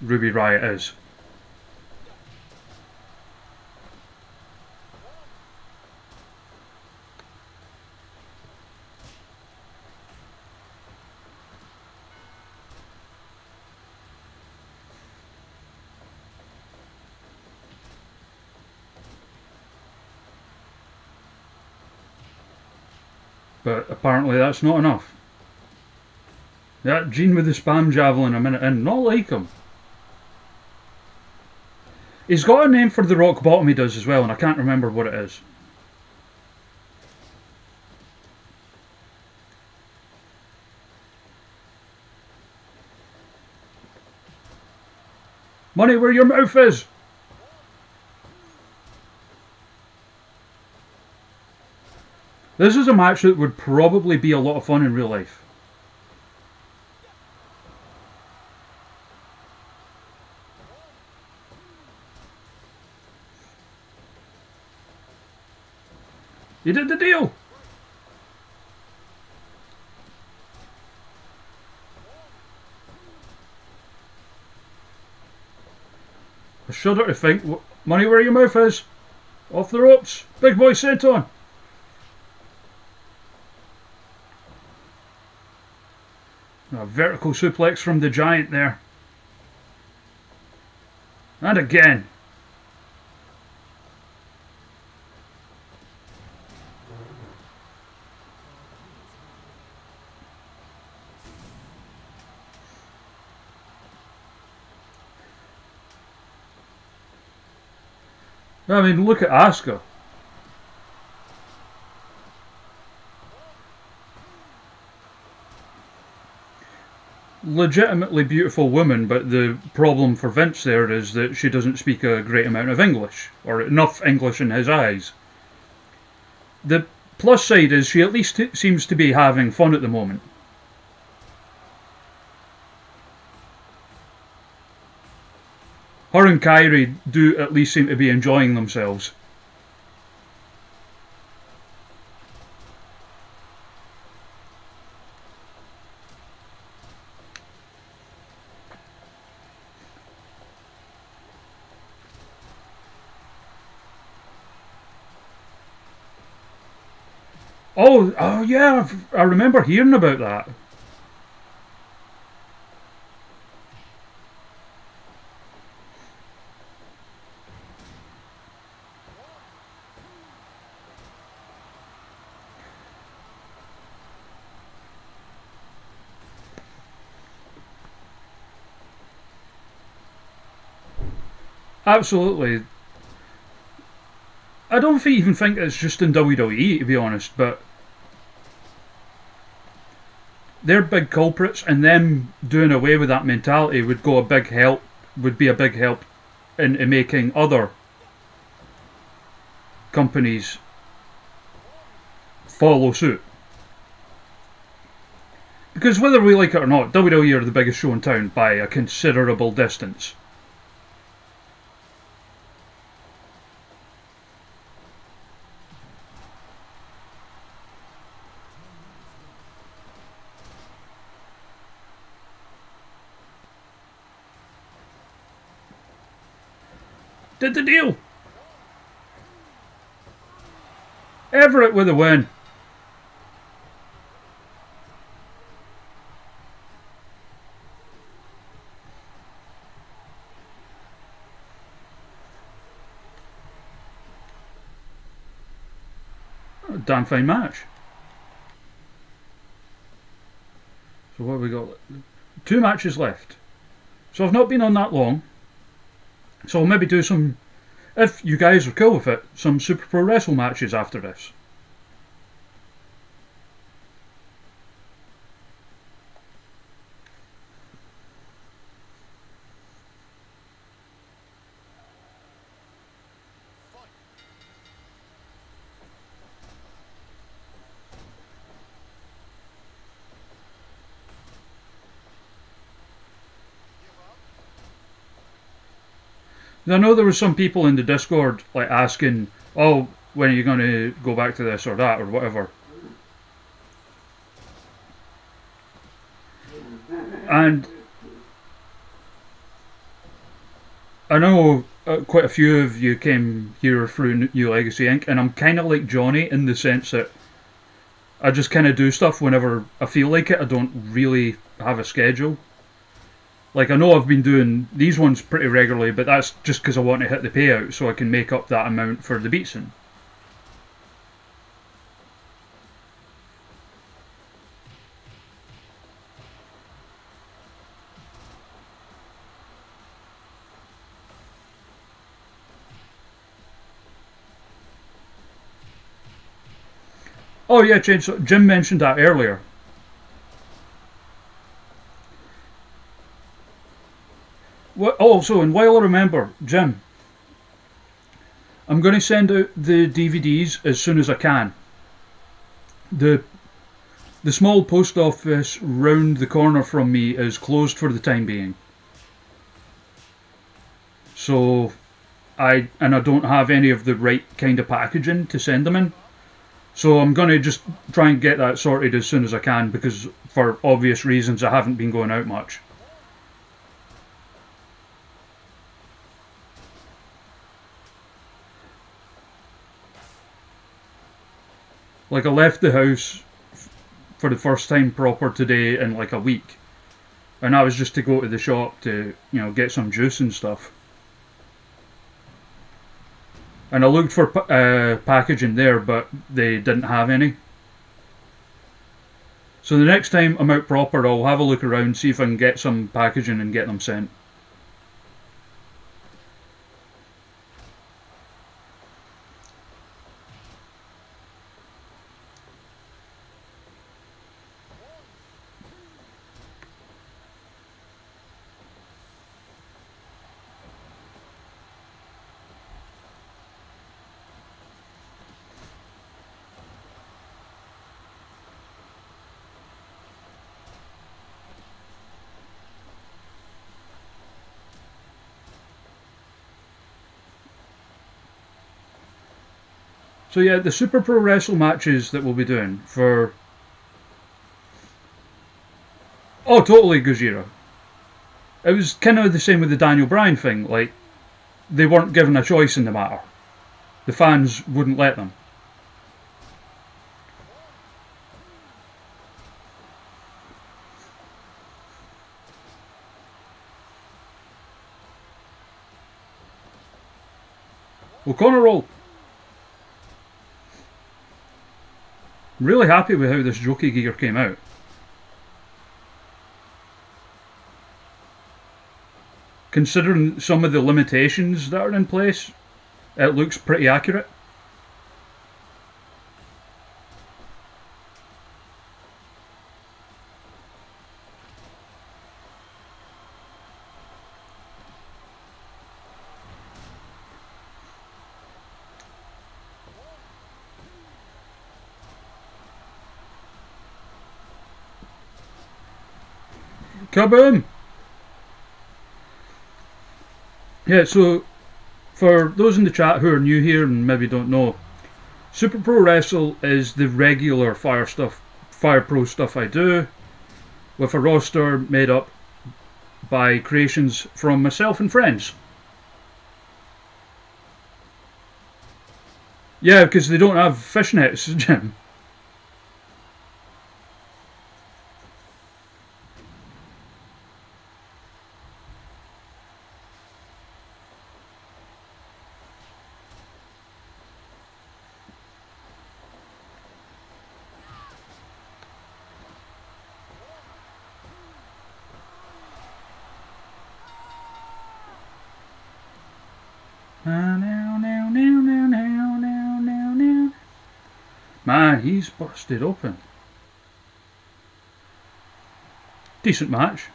A: Ruby Riott is. But apparently that's not enough. That Gene with the spam javelin a minute in, not like him. He's got a name for the rock bottom he does as well, and I can't remember what it is. Money where your mouth is! This is a match that would probably be a lot of fun in real life. You did the deal! I shudder to think, money where your mouth is! Off the ropes! Big boy senton! A vertical suplex from the Giant there. And again. I mean, look at Asuka. Legitimately beautiful woman, but the problem for Vince there is that she doesn't speak a great amount of English, or enough English in his eyes. The plus side is she at least seems to be having fun at the moment. Her and Kyrie do at least seem to be enjoying themselves. Oh yeah, I remember hearing about that. Absolutely. I don't even think it's just in WWE, to be honest, but they're big culprits, and them doing away with that mentality would be a big help in making other companies follow suit. Because whether we like it or not, WWE are the biggest show in town by a considerable distance. Did the deal! Everett with a win. A damn fine match. So what have we got? 2 matches left. So I've not been on that long. So I'll maybe do some, if you guys are cool with it, some Super Pro Wrestle matches after this. I know there were some people in the Discord like asking, "Oh, when are you going to go back to this or that or whatever?" And I know quite a few of you came here through New Legacy Inc., and I'm kind of like Johnny in the sense that I just kind of do stuff whenever I feel like it. I don't really have a schedule. Like I know I've been doing these ones pretty regularly, but that's just because I want to hit the payout so I can make up that amount for the Beatson. Oh yeah, Chainsaw. Jim mentioned that earlier. What? Oh, so and while I remember, Jim, I'm going to send out the DVDs as soon as I can. The the small post office round the corner from me is closed for the time being. So I don't have any of the right kind of packaging to send them in. So I'm gonna just try and get that sorted as soon as I can because for obvious reasons I haven't been going out much. Like I left the house for the first time proper today in like a week, and that was just to go to the shop to get some juice and stuff. And I looked for packaging there, but they didn't have any. So the next time I'm out proper, I'll have a look around, see if I can get some packaging and get them sent. So yeah, the Super Pro Wrestle matches that we'll be doing for. Oh, totally, Gojira. It was kind of the same with the Daniel Bryan thing. Like, they weren't given a choice in the matter. The fans wouldn't let them. Well, Connor Roll. I'm really happy with how this jockey gear came out. Considering some of the limitations that are in place, it looks pretty accurate. Kaboom! Yeah, so for those in the chat who are new here and maybe don't know, Super Pro Wrestle is the regular Fire Pro stuff I do, with a roster made up by creations from myself and friends. Yeah, because they don't have fishnets, Jim. Man, he's busted open. Decent match.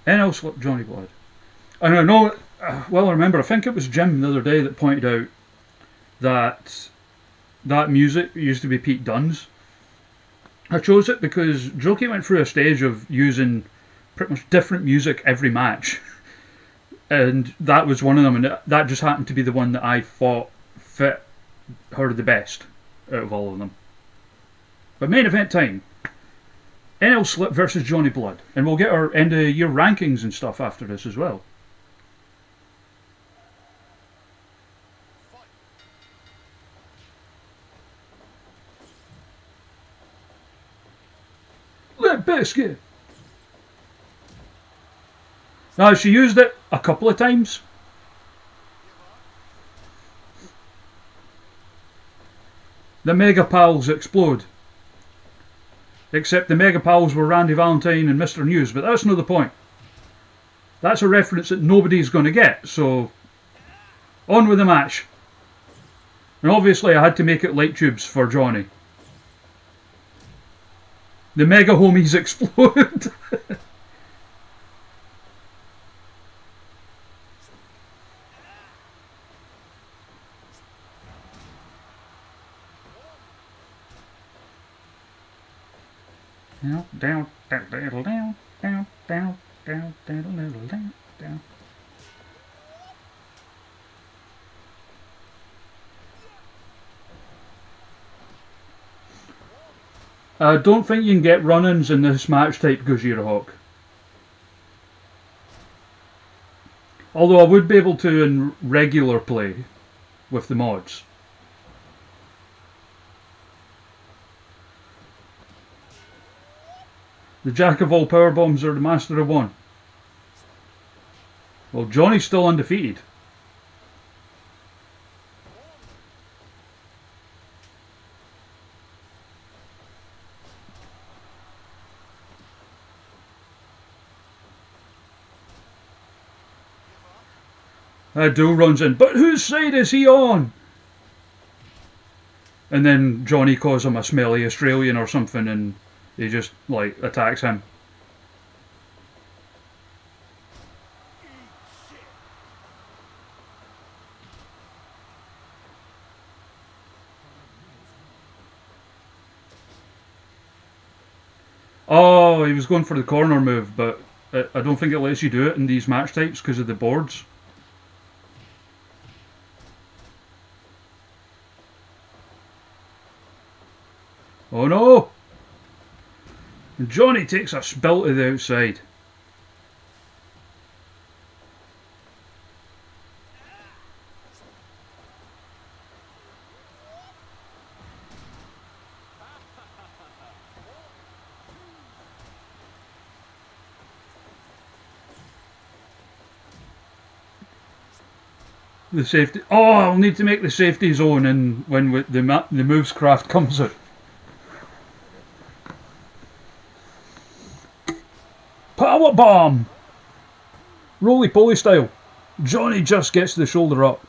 A: NL slipped Johnny Blood. And I know, well, I remember, I think it was Jim the other day that pointed out that music used to be Pete Dunne's. I chose it because Jokey went through a stage of using pretty much different music every match. And that was one of them, and that just happened to be the one that I thought fit her the best out of all of them. But main event time. NL Slip versus Johnny Blood. And we'll get our end of year rankings and stuff after this as well. Limp Bizkit. Now, she used it a couple of times. The Mega Pals explode. Except the Mega Pals were Randy Valentine and Mr. News, but that's not the point. That's a reference that nobody's going to get, so on with the match. And obviously I had to make it light tubes for Johnny. The Mega Homies explode. Down. I don't think you can get run-ins in this match type, Gojira Hawk. Although I would be able to in regular play with the mods. The jack of all power bombs are the master of one. Well, Johnny's still undefeated. Duel runs in, but whose side is he on? And then Johnny calls him a smelly Australian or something, and he just like attacks him. Oh, he was going for the corner move, but I don't think it lets you do it in these match types because of the boards. Oh no! And Johnny takes a spill to the outside. The safety. Oh, I'll need to make the safety zone in when the moves craft comes out. Power bomb! Roly-poly style. Johnny just gets the shoulder up.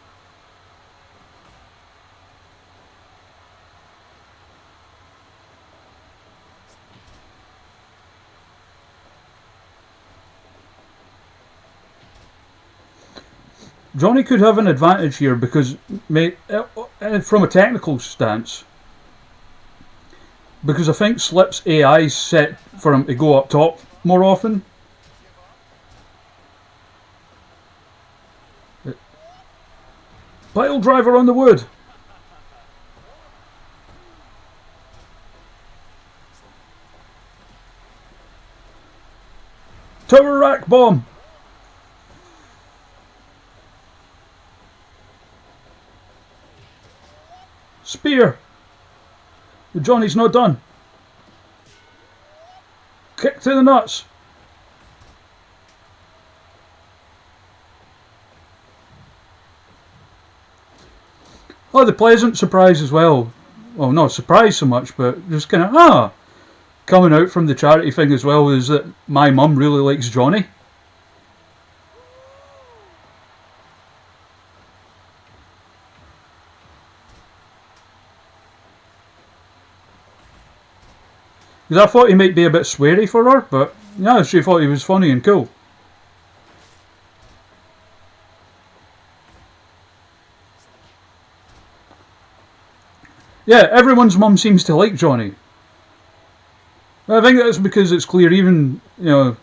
A: Johnny could have an advantage here because, from a technical stance, because I think Slip's AI's set for him to go up top more often. Pile driver on the wood. Tower rack bomb. Spear. Johnny's not done. Kick to the nuts. Oh, the pleasant surprise as well. Well, not surprise so much, but just kind of, coming out from the charity thing as well is that my mum really likes Johnny. Because I thought he might be a bit sweary for her, but yeah, she thought he was funny and cool. Yeah, everyone's mum seems to like Johnny. I think that's because it's clear, even, you know,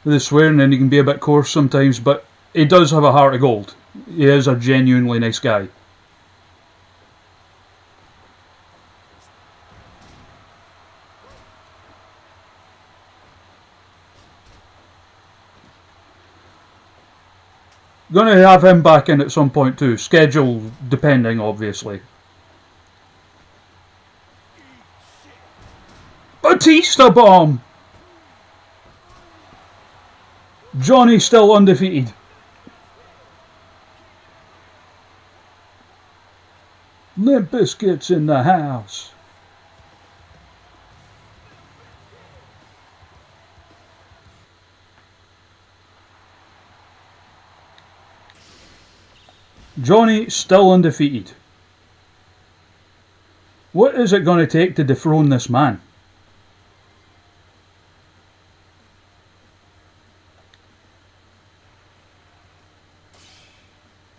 A: with the swearing, and he can be a bit coarse sometimes, but he does have a heart of gold. He is a genuinely nice guy. Gonna have him back in at some point too, schedule depending, obviously. Batista bomb! Johnny still undefeated. Limp Bizkit's in the house. Johnny still undefeated. What is it going to take to dethrone this man?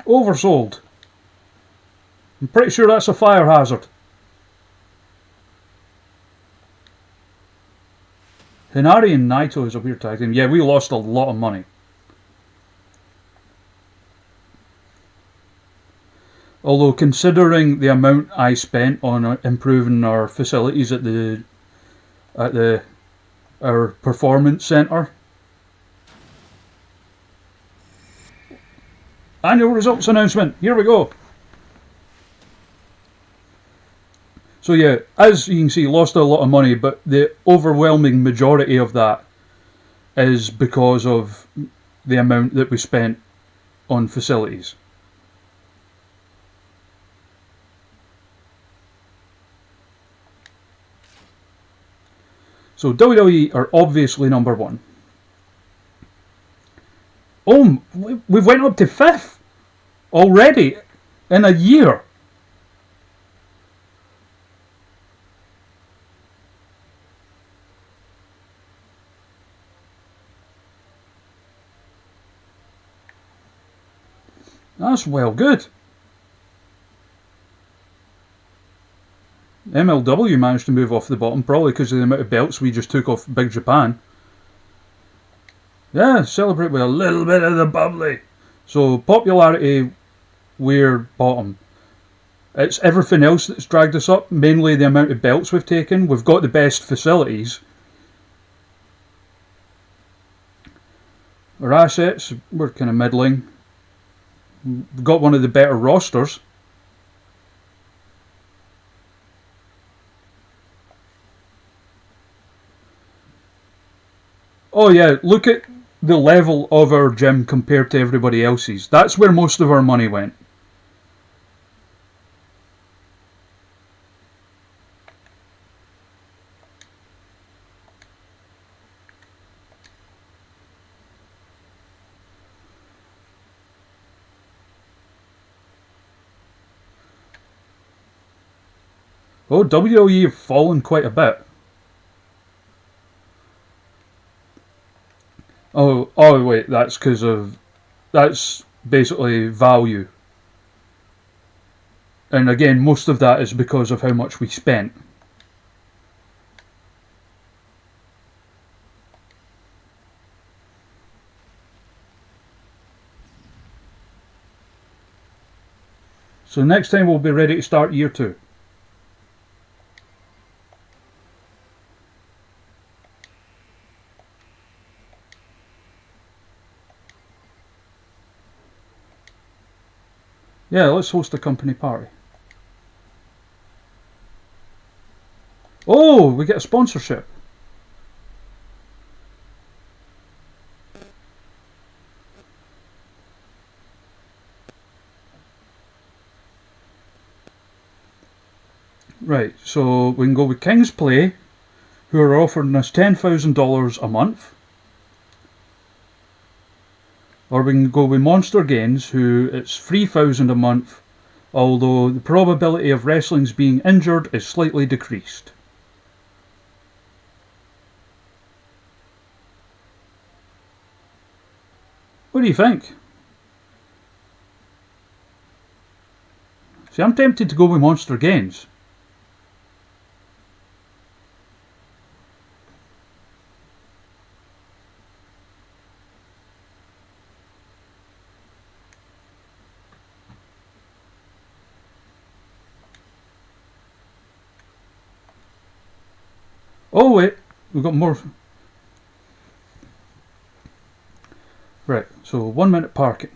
A: Oversold. I'm pretty sure that's a fire hazard. Hinari and Naito is a weird tag team. Yeah, we lost a lot of money. Although, considering the amount I spent on improving our facilities at our performance centre, annual results announcement. Here we go. So yeah, as you can see, lost a lot of money, but the overwhelming majority of that is because of the amount that we spent on facilities. So WWE are obviously number one. Oh, we've went up to 5th already in a year. That's well good. MLW managed to move off the bottom, probably because of the amount of belts we just took off Big Japan. Yeah, celebrate with a little bit of the bubbly. So, popularity, we're bottom. It's everything else that's dragged us up, mainly the amount of belts we've taken. We've got the best facilities. Our assets, we're kind of middling. We've got one of the better rosters. Oh yeah, look at the level of our gym compared to everybody else's. That's where most of our money went. Oh, WWE have fallen quite a bit. Oh wait, that's because of... That's basically value. And again, most of that is because of how much we spent. So next time we'll be ready to start year 2. Yeah, let's host a company party. Oh, we get a sponsorship. Right, so we can go with King's Play, who are offering us $10,000 a month. Or we can go with Monster Gains, who it's $3,000 a month, although the probability of wrestling's being injured is slightly decreased. What do you think? See, I'm tempted to go with Monster Games. Oh wait, we've got more. Right, so 1 minute parking.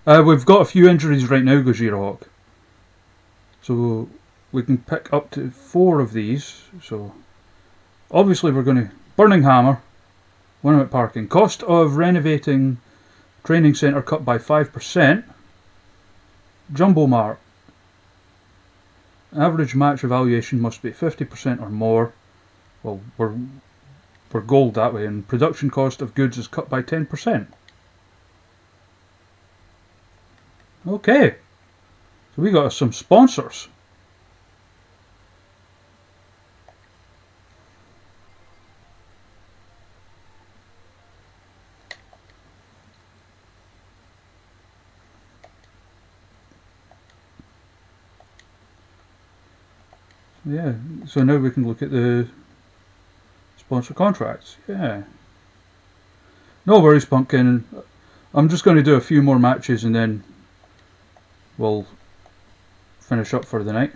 A: We've got a few injuries right now, Gojira Hawk. So we can pick up to 4 of these. So obviously we're going to... Burning Hammer, 1 minute parking. Cost of renovating training centre cut by 5%. Jumbo Mart. Average match evaluation must be 50% or more. Well, we're gold that way. And production cost of goods is cut by 10%. Okay, so we got some sponsors. Yeah, so now we can look at the sponsor contracts. Yeah. No worries, Pumpkin. I'm just going to do a few more matches and then we'll finish up for the night.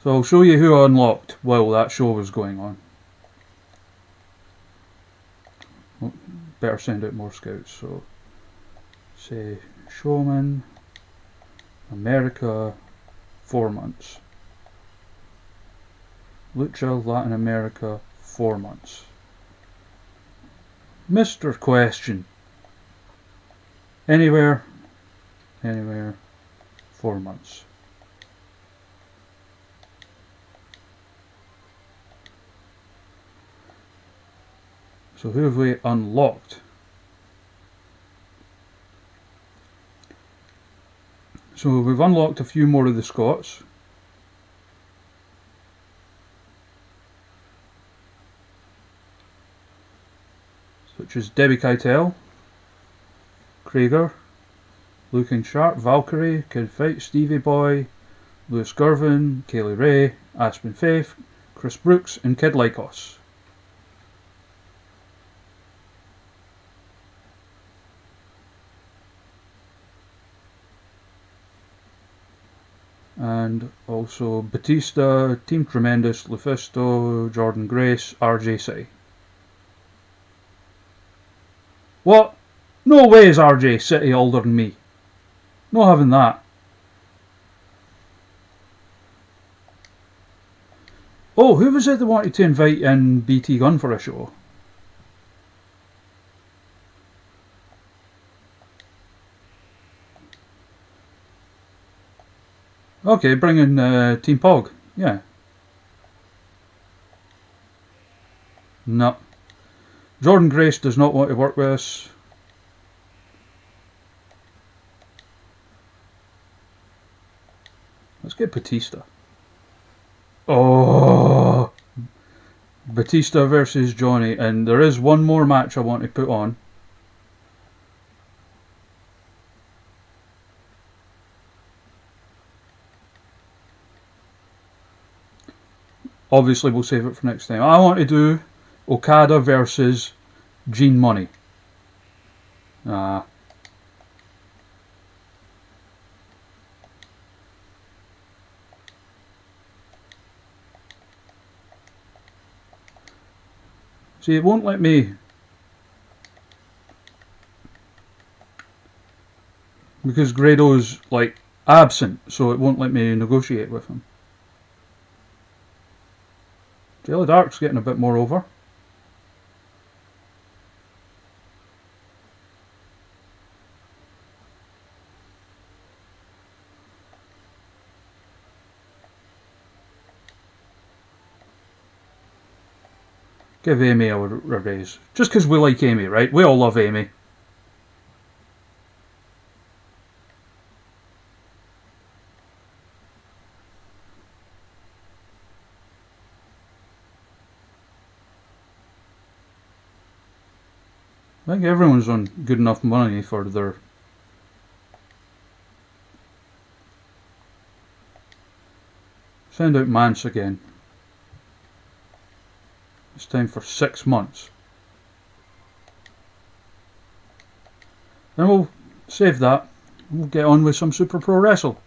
A: So I'll show you who I unlocked while that show was going on. Well, better send out more scouts. So say Showman, America, 4 months. Lucha, Latin America, 4 months. Mr. Question. Anywhere, 4 months. So who have we unlocked? So we've unlocked a few more of the Scots. Such as Debbie Keitel, Krieger, Looking Sharp, Valkyrie, Kid Fight, Stevie Boy, Lewis Gervin, Kaylee Ray, Aspen Faith, Chris Brooks and Kid Lycos. And also Batista, Team Tremendous, Lufisto, Jordan Grace, RJ City. What? No way is RJ City older than me. No having that. Oh, who was it that wanted to invite in BT Gun for a show? Okay, bring in Team Pog. Yeah. No. Jordan Grace does not want to work with us. Let's get Batista. Oh, Batista versus Johnny, and there is one more match I want to put on. Obviously, we'll save it for next time. I want to do Okada versus Gene Money. See, it won't let me. Because Grado's like absent, so it won't let me negotiate with him. Jelly Dark's getting a bit more over. Give Amy a raise. Just because we like Amy, right? We all love Amy. I think everyone's on good enough money for their... Send out Mance again. It's time for 6 months. Then we'll save that. We'll get on with some Super Pro Wrestle.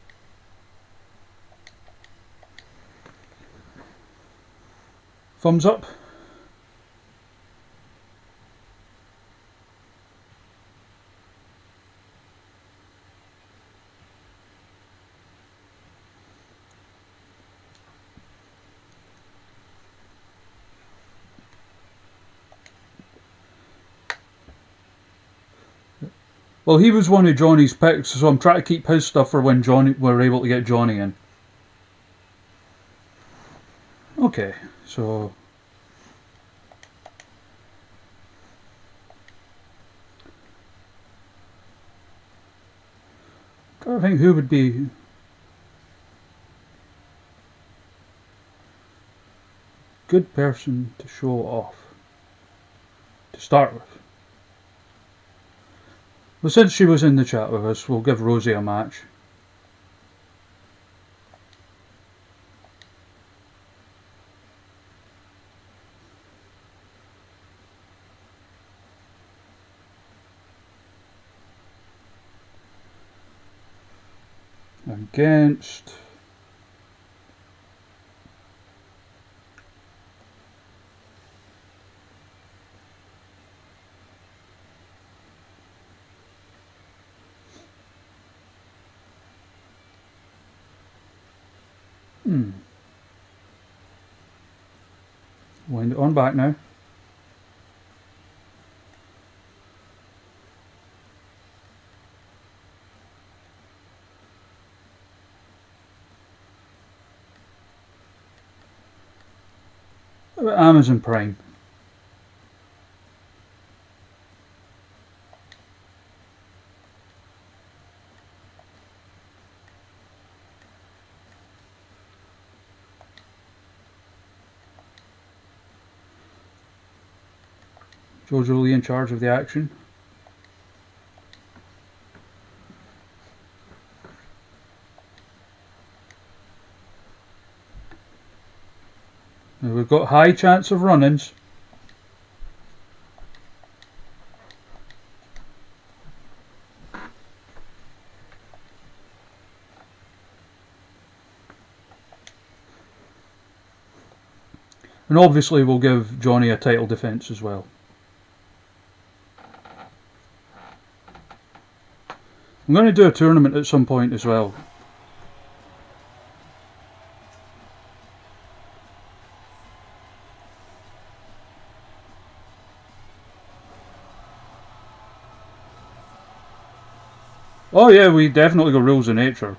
A: Thumbs up. Well, he was one of Johnny's picks, so I'm trying to keep his stuff for when we're able to get Johnny in. Okay, so... I think who would be... good person to show off. To start with. Well, since she was in the chat with us, we'll give Rosie a match. Against... Wind it on back now. What about Amazon Prime? Jojo Lee in charge of the action. Now we've got high chance of run-ins. And obviously we'll give Johnny a title defence as well. I'm going to do a tournament at some point as well. Oh yeah, we definitely got Rules of Nature.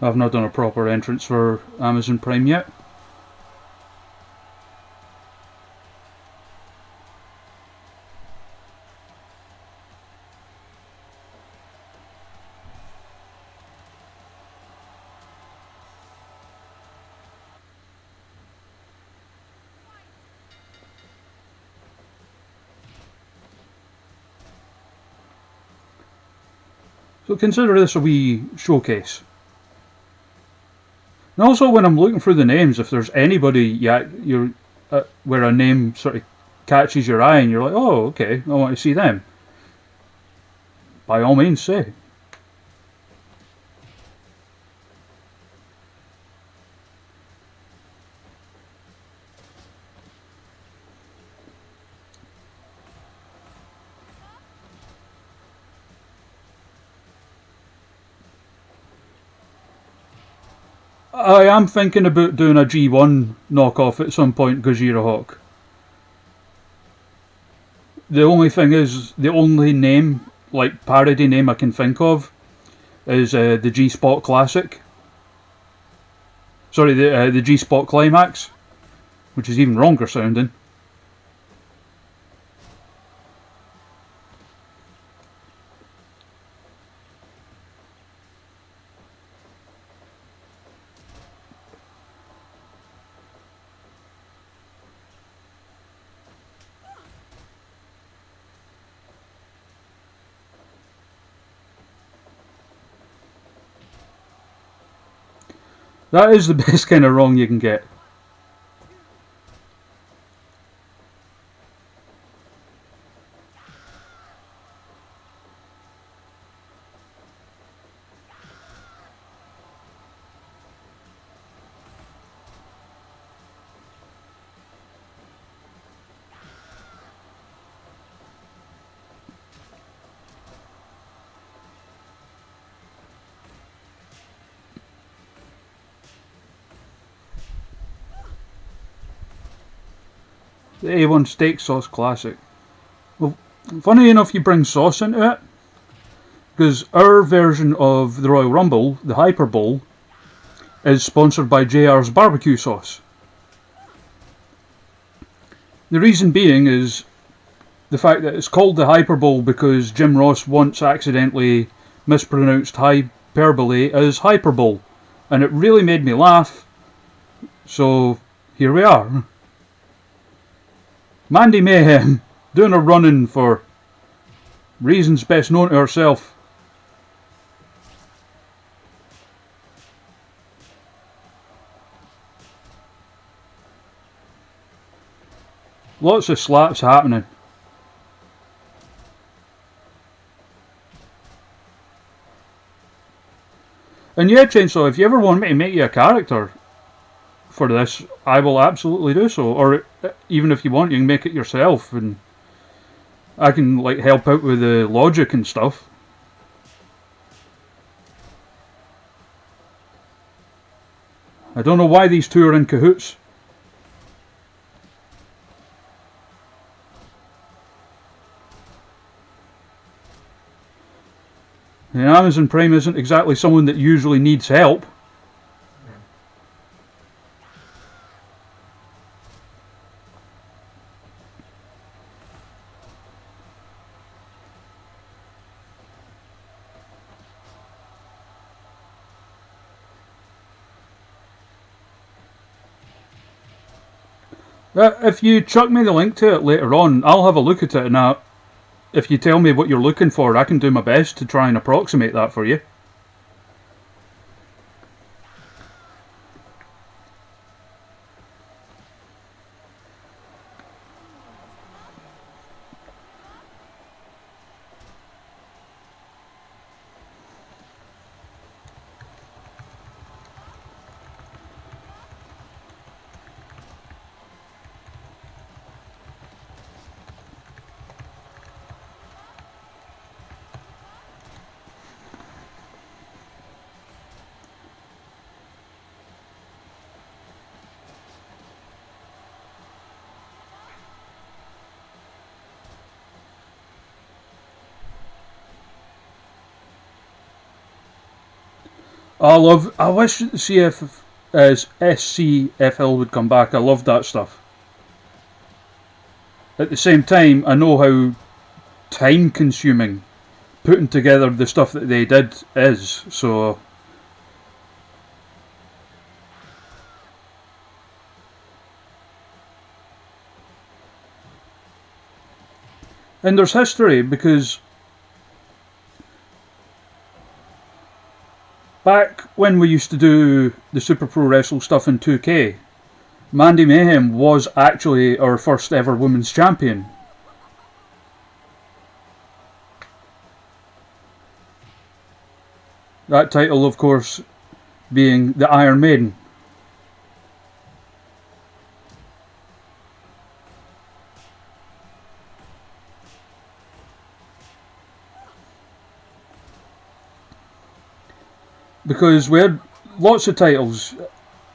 A: I've not done a proper entrance for Amazon Prime yet. So consider this a wee showcase. And also when I'm looking through the names, if there's anybody where a name sort of catches your eye and you're like, oh okay, I want to see them, by all means say. I am thinking about doing a G1 knockoff at some point, Gojira Hawk. The only thing is, the only name, like parody name I can think of, is the G-Spot Classic. Sorry, the G-Spot Climax. which is even wronger sounding. That is the best kind of wrong you can get. The A1 steak sauce classic. Well, funny enough you bring sauce into it, because our version of the Royal Rumble, the Hyper Bowl, is sponsored by JR's barbecue sauce. The reason being is the fact that it's called the Hyper Bowl because Jim Ross once accidentally mispronounced hyperbole as hyperbole, and it really made me laugh, so here we are. Mandy Mayhem doing a run-in for reasons best known to herself. Lots of slaps happening. And yeah, Chainsaw, if you ever want me to make you a character for this, I will absolutely do so. Or even if you want, you can make it yourself, and I can like help out with the logic and stuff. I don't know why these two are in cahoots. And Amazon Prime isn't exactly someone that usually needs help. If you chuck me the link to it later on, I'll have a look at it, and if you tell me what you're looking for, I can do my best to try and approximate that for you. I wish SCFL would come back. I love that stuff. At the same time, I know how time consuming putting together the stuff that they did is, so and there's history, because back when we used to do the Super Pro Wrestle stuff in 2K, Mandy Mayhem was actually our first ever women's champion. That title, of course, being the Iron Maiden. Because we had lots of titles,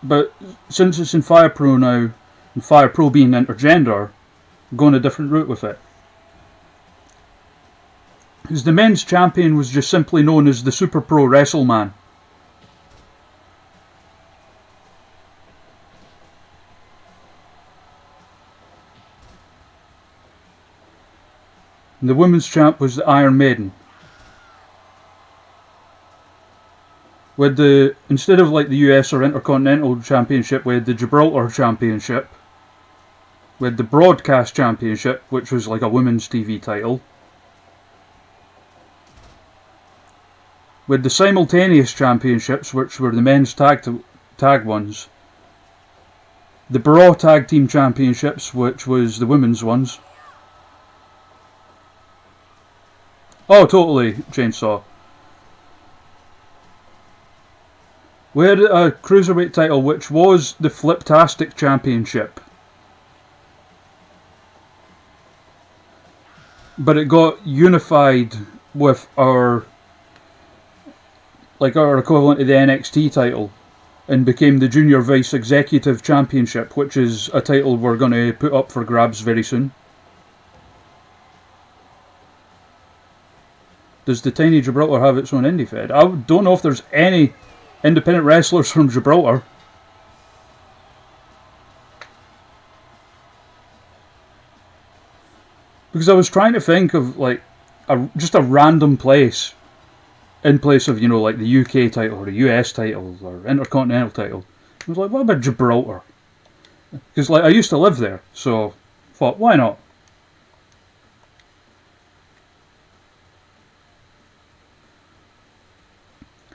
A: but since it's in Fire Pro now, and Fire Pro being intergender, we're going a different route with it. Because the men's champion was just simply known as the Super Pro Wrestleman. And the women's champ was the Iron Maiden. With instead of like the US or Intercontinental Championship, we had the Gibraltar Championship. We had the Broadcast Championship, which was like a women's TV title. We had the Simultaneous Championships, which were the men's tag ones. The Bra Tag Team Championships, which was the women's ones. Oh, totally, Chainsaw. We had a Cruiserweight title, which was the Fliptastic Championship. But it got unified with our equivalent of the NXT title and became the Junior Vice Executive Championship, which is a title we're going to put up for grabs very soon. Does the tiny Gibraltar have its own indie fed? I don't know if there's any independent wrestlers from Gibraltar. Because I was trying to think of like just a random place in place of, like the UK title or the US title or Intercontinental title. I was like, what about Gibraltar? Because like I used to live there, so I thought, why not?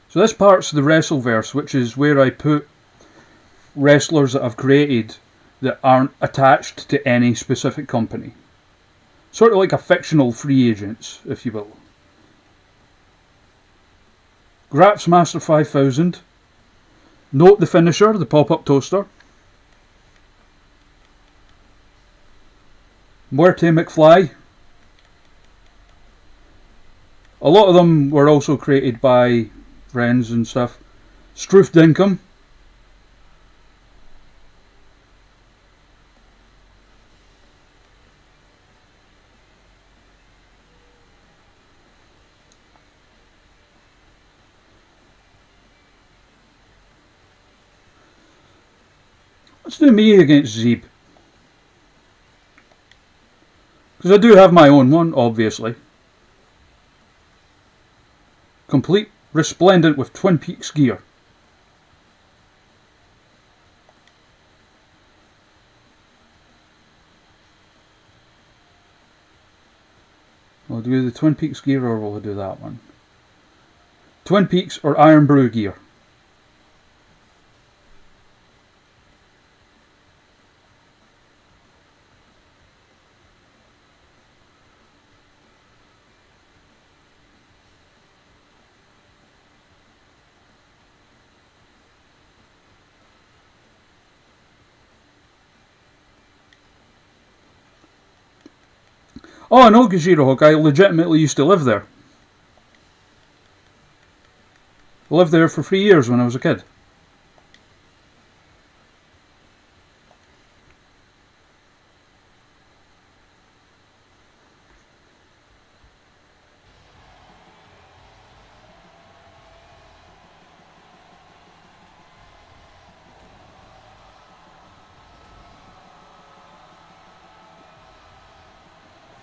A: So this part's the Wrestleverse, which is where I put wrestlers that I've created that aren't attached to any specific company. Sort of like a fictional free agents, if you will. Graps Master 5000. Note the finisher, the pop-up toaster. Muerte McFly. A lot of them were also created by friends and stuff. Struth Dinkum. Let's do me against Zeeb. Because I do have my own one, obviously. Complete, resplendent with Twin Peaks gear. We'll do the Twin Peaks gear, or will I do that one? Twin Peaks or Iron Brew gear. Oh, I know Gajiro Hook. I legitimately used to live there. I lived there for 3 years when I was a kid.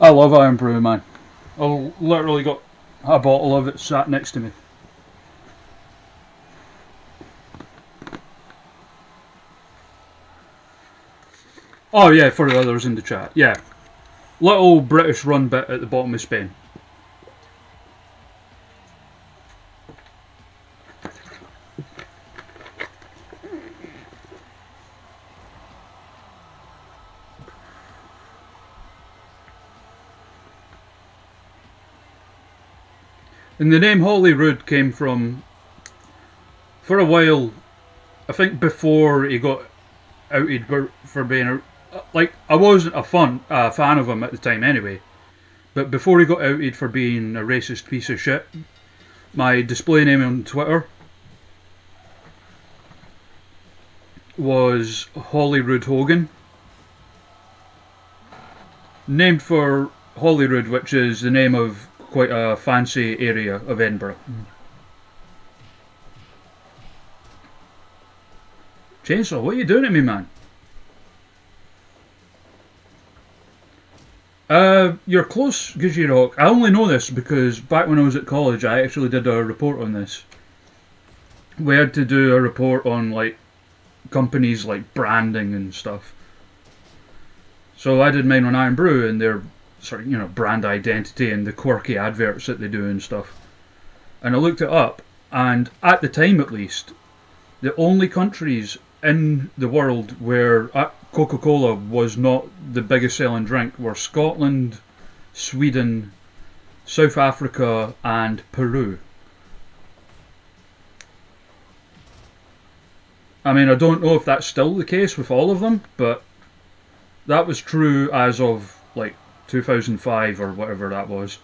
A: I love Iron Brew, man. I've literally got a bottle of it sat next to me. Oh yeah, for the others in the chat, yeah. Little British run bit at the bottom of Spain. And the name Holyrood came from, for a while, I think before he got outed for being I wasn't a fan of him at the time anyway, but before he got outed for being a racist piece of shit, my display name on Twitter was Holyrood Hogan, named for Holyrood, which is the name of quite a fancy area of Edinburgh. Chainsaw, what are you doing to me, man? You're close, Gucci Rock. I only know this because back when I was at college, I actually did a report on this. We had to do a report on like companies like branding and stuff. So I did mine on Iron Brew and their sort of brand identity and the quirky adverts that they do and stuff. And I looked it up, and at the time at least, the only countries in the world where Coca-Cola was not the biggest selling drink were Scotland, Sweden, South Africa, and Peru. I mean, I don't know if that's still the case with all of them, but that was true as of like 2005 or whatever that was.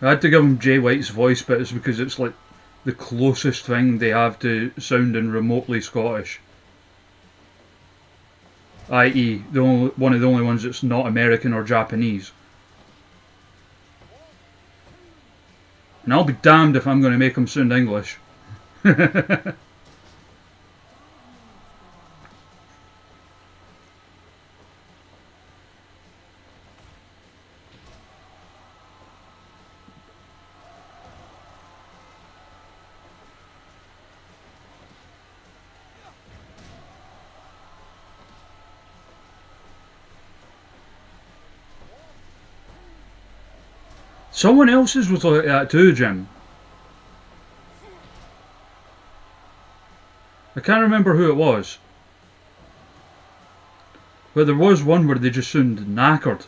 A: I had to give him Jay White's voice, but it's because it's like the closest thing they have to sounding remotely Scottish. I.e., one of the only ones that's not American or Japanese. And I'll be damned if I'm going to make him sound English. Someone else's was like that too, Jim. I can't remember who it was. But there was one where they just sounded knackered.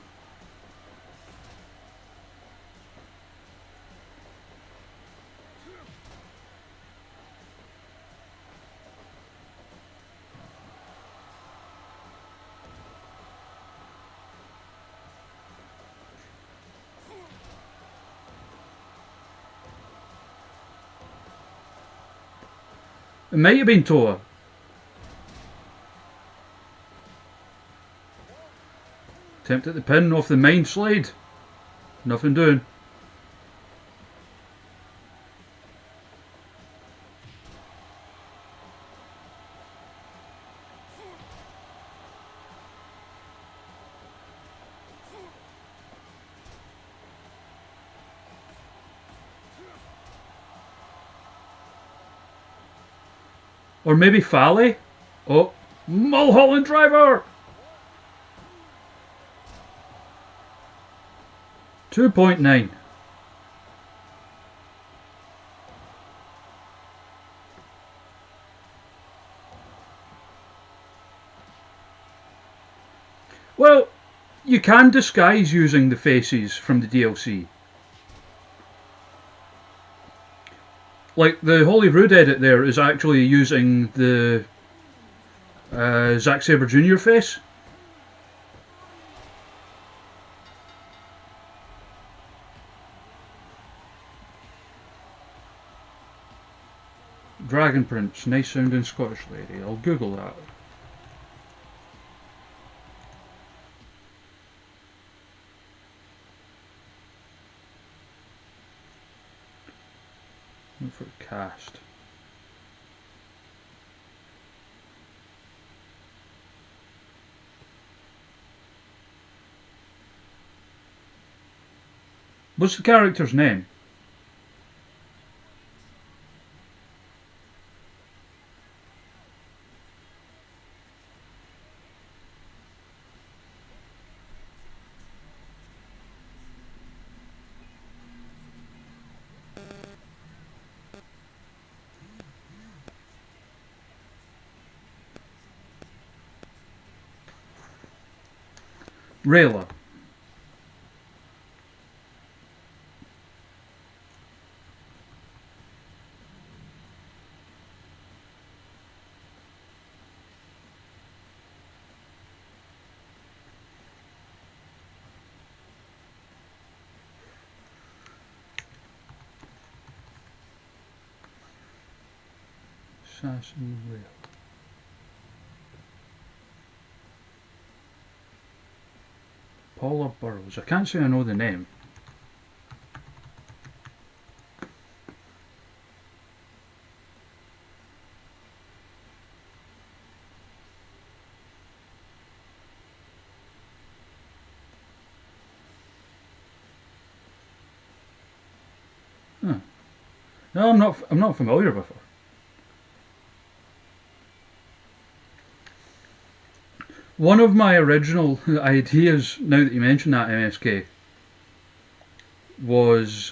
A: It might have been Toa. Attempt at the pin off the main slide. Nothing doing. Or maybe Fally? Oh, Mulholland Driver! 2.9. Well, you can disguise using the faces from the DLC. Like the Holyrood edit there is actually using the Zack Sabre Jr. face. Dragon Prince, nice sounding Scottish lady. I'll Google that. Look for cast. What's the character's name? Rayla. Assassin Rail. Paula Burrows. I can't say I know the name. Huh. No, I'm not familiar with her. One of my original ideas, now that you mention that, MSK, was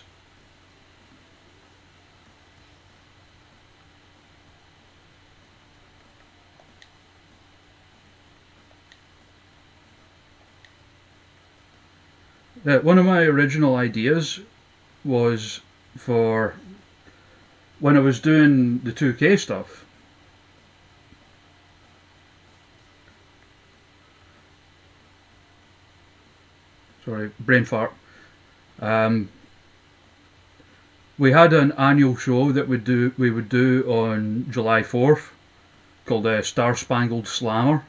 A: one of my original ideas was for when I was doing the 2K stuff. Sorry, brain fart. We had an annual show that we would do on July 4th called Star Spangled Slammer.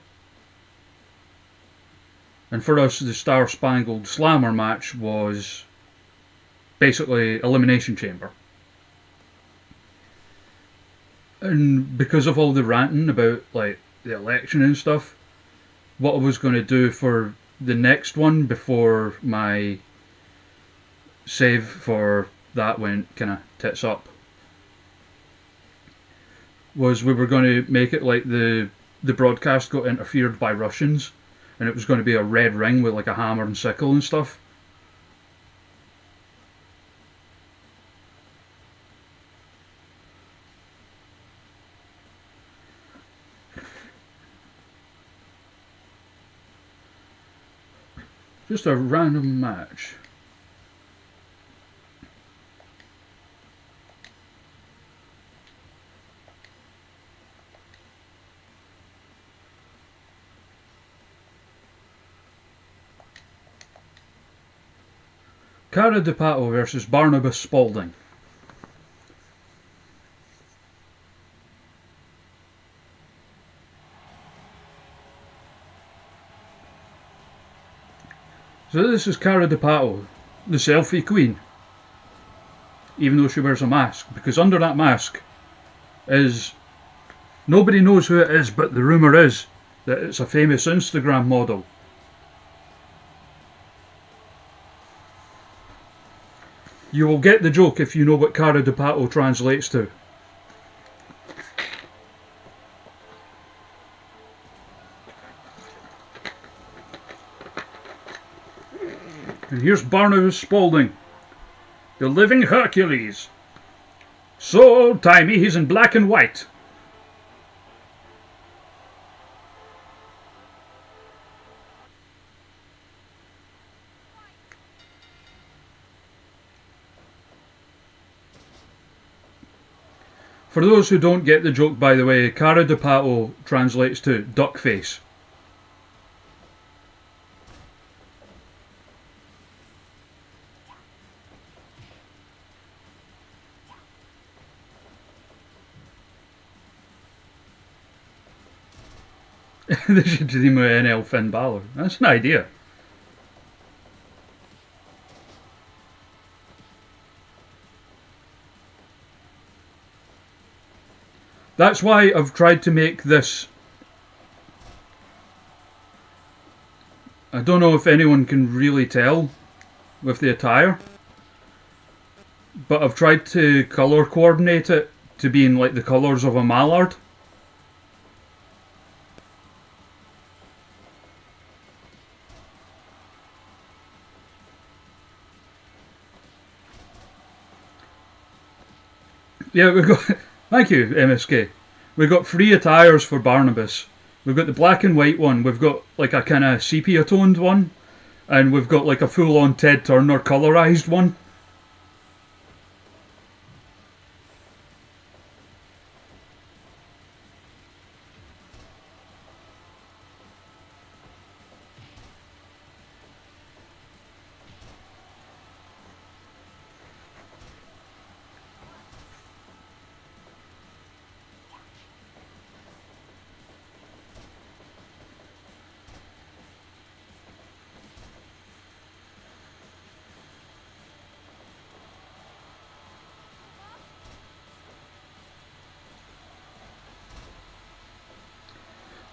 A: And for us, the Star Spangled Slammer match was basically Elimination Chamber. And because of all the ranting about like the election and stuff, what I was going to do for the next one before my save for that went kind of tits up was we were going to make it like the broadcast got interfered by Russians, and it was going to be a red ring with like a hammer and sickle and stuff. Just a random match. Cara DePato versus Barnabas Spalding. So this is Cara DePato, the selfie queen, even though she wears a mask, because under that mask is, nobody knows who it is, but the rumour is that it's a famous Instagram model. You will get the joke if you know what Cara DePato translates to. And here's Barnabas Spalding, the living Hercules. So old-timey he's in black and white. For those who don't get the joke, by the way, Cara DePato translates to duck face. They should redeem NL Finn Balor. That's an idea. That's why I've tried to make this. I don't know if anyone can really tell with the attire, but I've tried to colour coordinate it to be in like the colours of a mallard. Yeah, we've got. Thank you, MSK. We've got 3 attires for Barnabas. We've got the black and white one, we've got like a kind of sepia toned one, and we've got like a full on Ted Turner colourised one.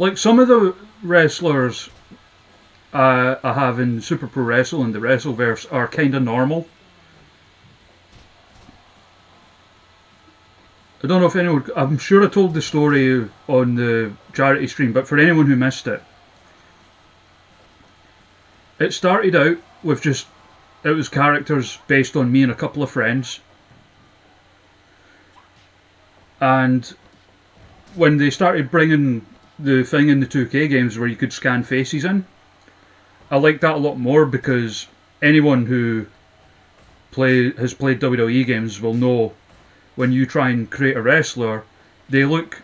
A: Like some of the wrestlers I have in Super Pro Wrestling, the Wrestleverse, are kind of normal. I don't know if anyone. I'm sure I told the story on the charity stream, but for anyone who missed it, it started out with just. It was characters based on me and a couple of friends. And when they started bringing the thing in the 2K games where you could scan faces in, I liked that a lot more because anyone who has played WWE games will know when you try and create a wrestler, they look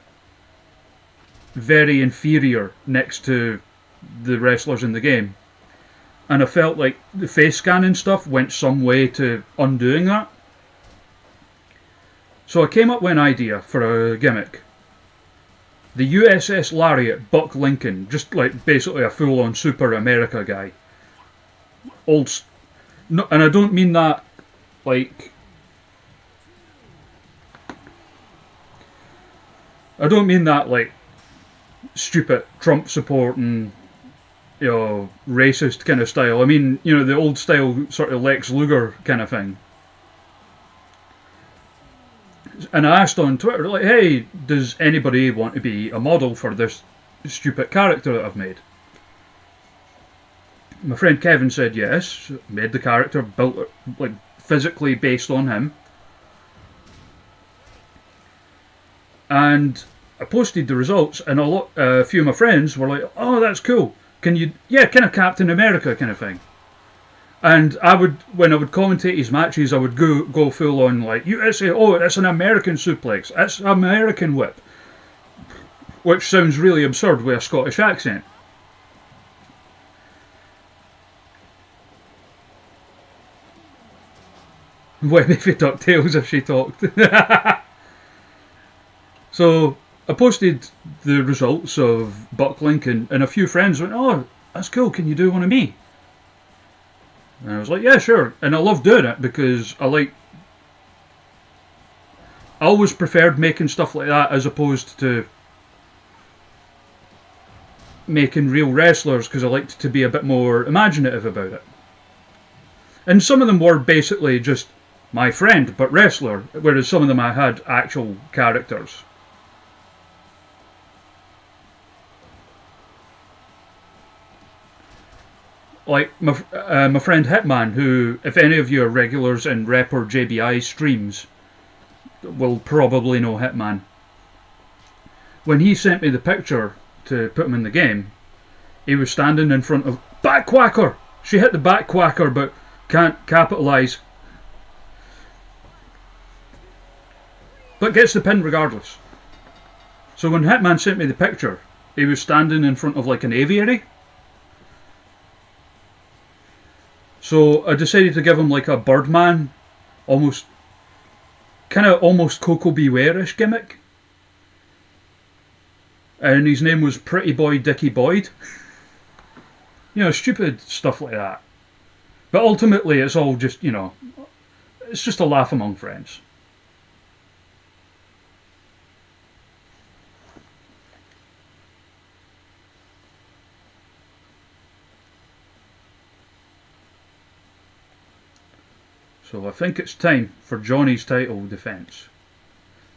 A: very inferior next to the wrestlers in the game. And I felt like the face scanning stuff went some way to undoing that. So I came up with an idea for a gimmick. The USS Lariat Buck Lincoln, just like basically a full-on Super America guy. Old, no, and I don't mean that like. I don't mean that like stupid Trump supporting, racist kind of style. I mean, the old style sort of Lex Luger kind of thing. And I asked on Twitter, like, hey, does anybody want to be a model for this stupid character that I've made? My friend Kevin said yes, made the character, built it, like, physically based on him. And I posted the results, and a few of my friends were like, oh, that's cool. Can you, kind of Captain America kind of thing. And when I would commentate his matches, I would go full on like USA. Oh, it's an American suplex. It's an American whip, which sounds really absurd with a Scottish accent. Why maybe DuckTales if she talked. So I posted the results of Buck Lincoln, and a few friends went, "Oh, that's cool. Can you do one of me?" And I was like, yeah, sure. And I love doing it because I always preferred making stuff like that as opposed to making real wrestlers because I liked to be a bit more imaginative about it. And some of them were basically just my friend, but wrestler, whereas some of them I had actual characters. Like my friend Hitman, who, if any of you are regulars in Rep or JBI streams, will probably know Hitman. When he sent me the picture to put him in the game, he was standing in front of Backwhacker. She hit the Backwhacker, but can't capitalise. But gets the pin regardless. So when Hitman sent me the picture, he was standing in front of like an aviary. So I decided to give him like a Birdman, almost Coco Beware-ish gimmick. And his name was Pretty Boy Dickie Boyd. Stupid stuff like that. But ultimately it's all just, it's just a laugh among friends. So I think it's time for Johnny's title defence.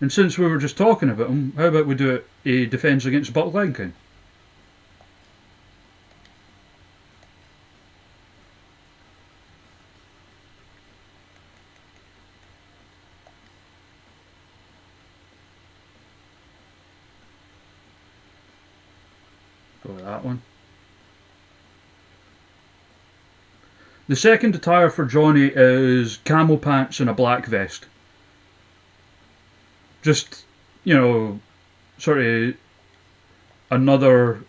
A: And since we were just talking about him, how about we do a defence against Buck Lincoln? Go with that one. The second attire for Johnny is camo pants and a black vest. Just, sort of another,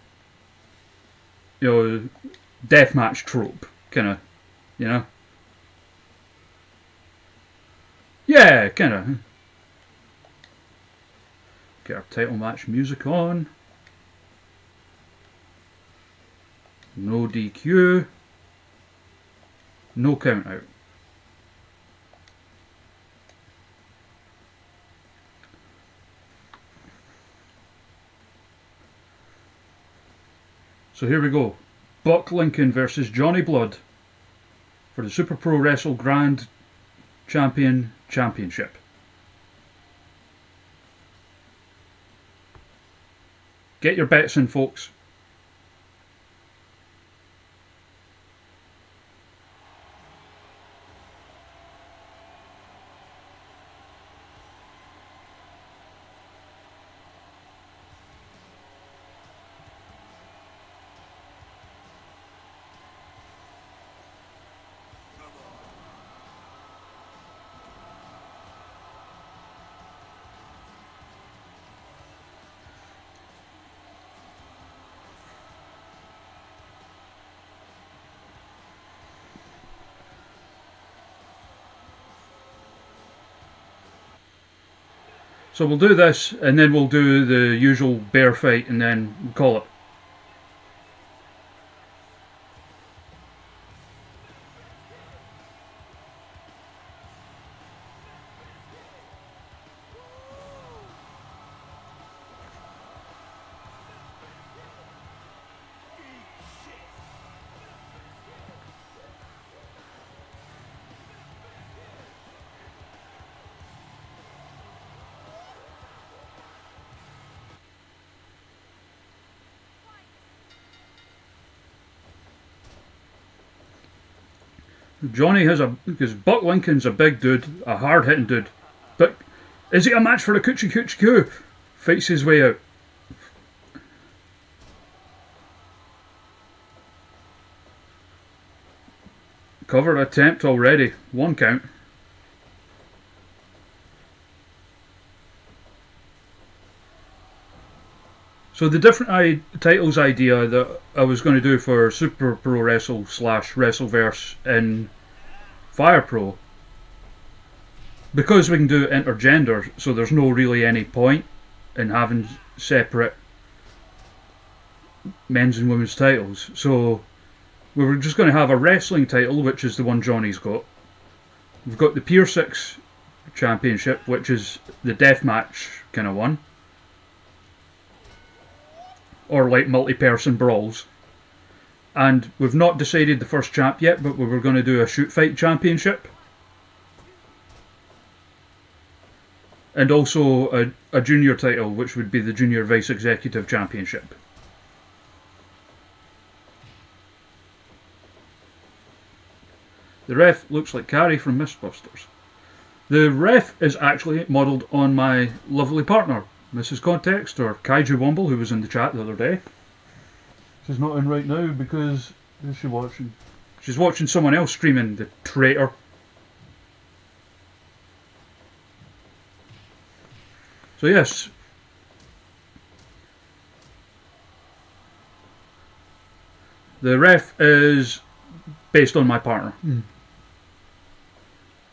A: deathmatch trope, kind of, Yeah, kind of. Get our title match music on. No DQ. No count out. So here we go. Buck Lincoln versus Johnny Blood for the Super Pro Wrestle Grand Championship. Get your bets in, folks. So we'll do this, and then we'll do the usual bear fight, and then call it. Johnny has because Buck Lincoln's a big dude, a hard hitting dude. But is he a match for the Coochie Coochie Coo? Fights his way out. Cover attempt already. 1 count. So the different titles idea that I was going to do for Super Pro Wrestle / Wrestleverse in Fire Pro, because we can do it intergender, so there's no really any point in having separate men's and women's titles. So we were just going to have a wrestling title, which is the one Johnny's got. We've got the Pier 6 Championship, which is the deathmatch kind of one, or like multi-person brawls. And we've not decided the first champ yet, but we were going to do a shoot fight championship. And also a junior title, which would be the Junior Vice Executive Championship. The ref looks like Carrie from Mythbusters. The ref is actually modelled on my lovely partner, Mrs. Context, or Kaiju Womble, who was in the chat the other day. She's not in right now because... who's she watching? She's watching someone else streaming, the traitor. So yes. The ref is based on my partner.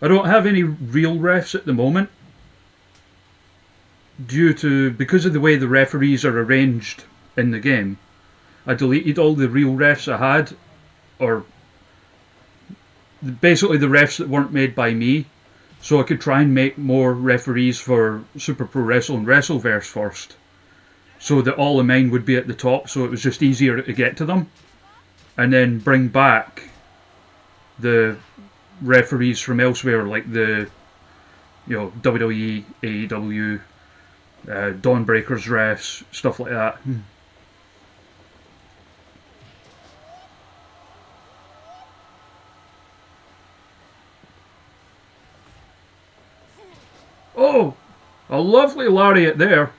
A: I don't have any real refs at the moment, because of the way the referees are arranged in the game. I deleted all the real refs I had, or basically the refs that weren't made by me, so I could try and make more referees for Super Pro Wrestle and Wrestleverse first, so that all of mine would be at the top, so it was just easier to get to them, and then bring back the referees from elsewhere, like the WWE, AEW, Dawn Breakers refs, stuff like that. Oh, a lovely lariat there.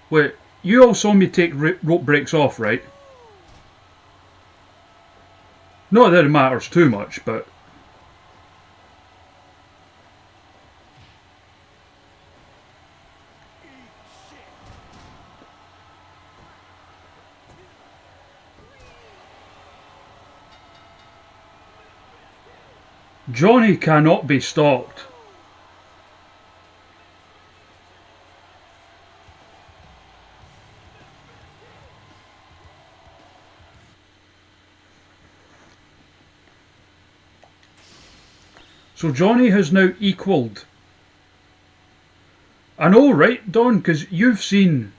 A: Wait, you all saw me take rope breaks off, right? Not that it matters too much, but... Johnny cannot be stopped. So Johnny has now equalled. I know, right, Don? Because you've seen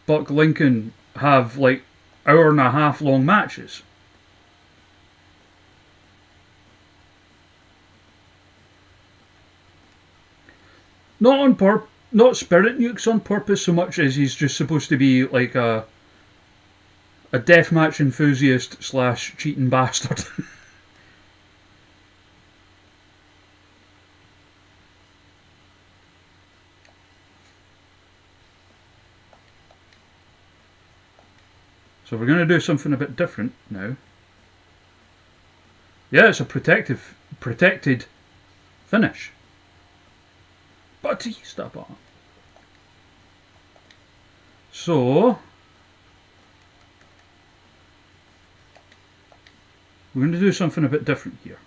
A: Buck Lincoln have like hour and a half long matches. Not spirit nukes on purpose so much as he's just supposed to be like a deathmatch enthusiast slash cheating bastard. So we're going to do something a bit different now. Yeah, it's a protected finish. Batista bar. So we're going to do something a bit different here.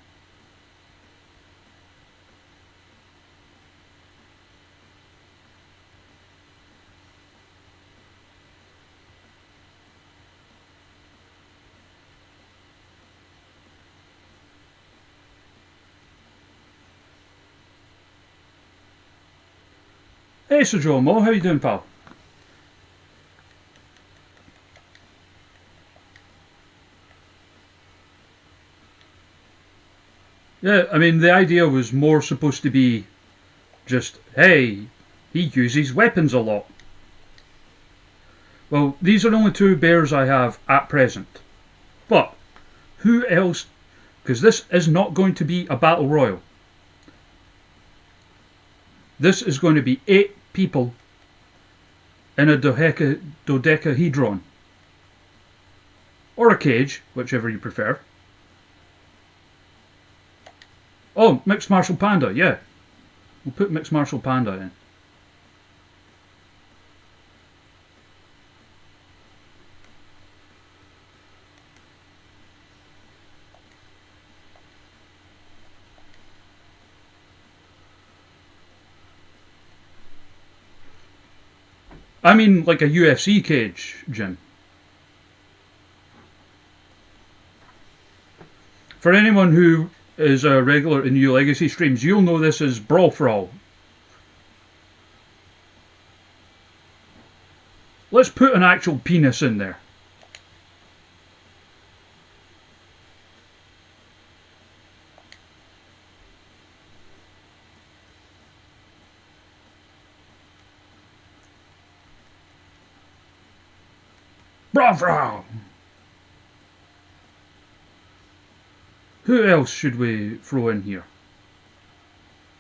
A: Hey, Sir Joe Mo, how you doing, pal? Yeah, I mean, the idea was more supposed to be just, hey, he uses weapons a lot. Well, these are only two bears I have at present. But, who else? Because this is not going to be a battle royal. This is going to be 8 people in a dodecahedron. Or a cage, whichever you prefer. Oh, Mixed Martial Panda, yeah. We'll put Mixed Martial Panda in. I mean, like a UFC cage, Jim. For anyone who is a regular in New Legacy streams, you'll know this as Brawl for All. Let's put an actual penis in there. Brawl. Who else should we throw in here?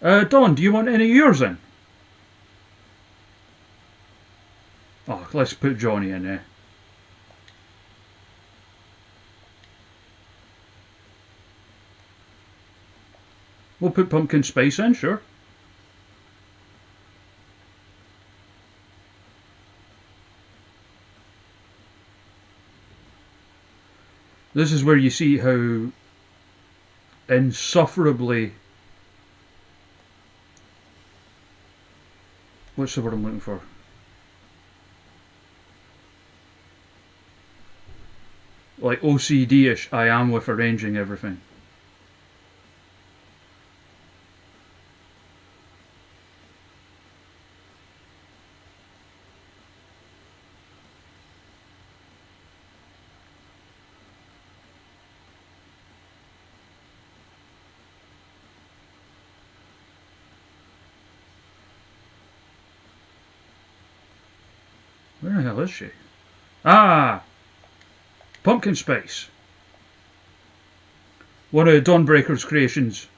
A: Don, do you want any of yours in? Oh, let's put Johnny in there. We'll put Pumpkin Spice in, sure. This is where you see how insufferably, what's the word I'm looking for? Like OCD-ish I am with arranging everything. Where the hell is she? Ah! Pumpkin Spice. One of Dawnbreaker's creations.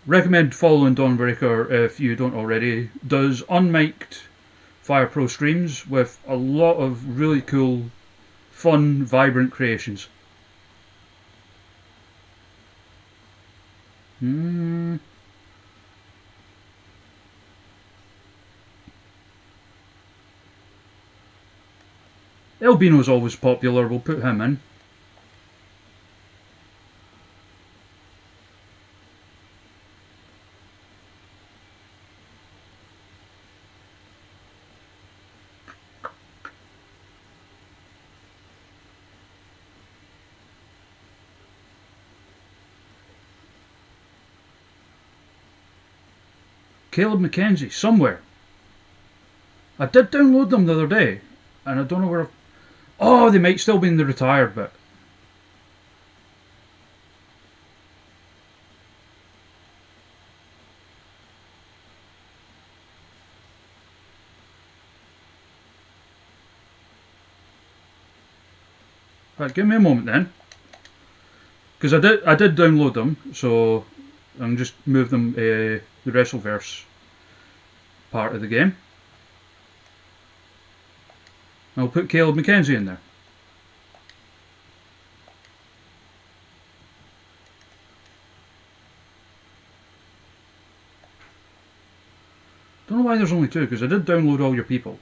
A: Recommend following Dawnbreaker if you don't already. Does unmiked Fire Pro streams with a lot of really cool, fun, vibrant creations. Albino's always popular, we'll put him in. Caleb Mackenzie, somewhere. I did download them the other day, and I don't know where. Oh, they might still be in the retired bit. Right, give me a moment then, because I did download them, so I'm just move them the Wrestleverse part of the game. I'll put Caleb Mackenzie in there. Don't know why there's only two, because I did download all your people.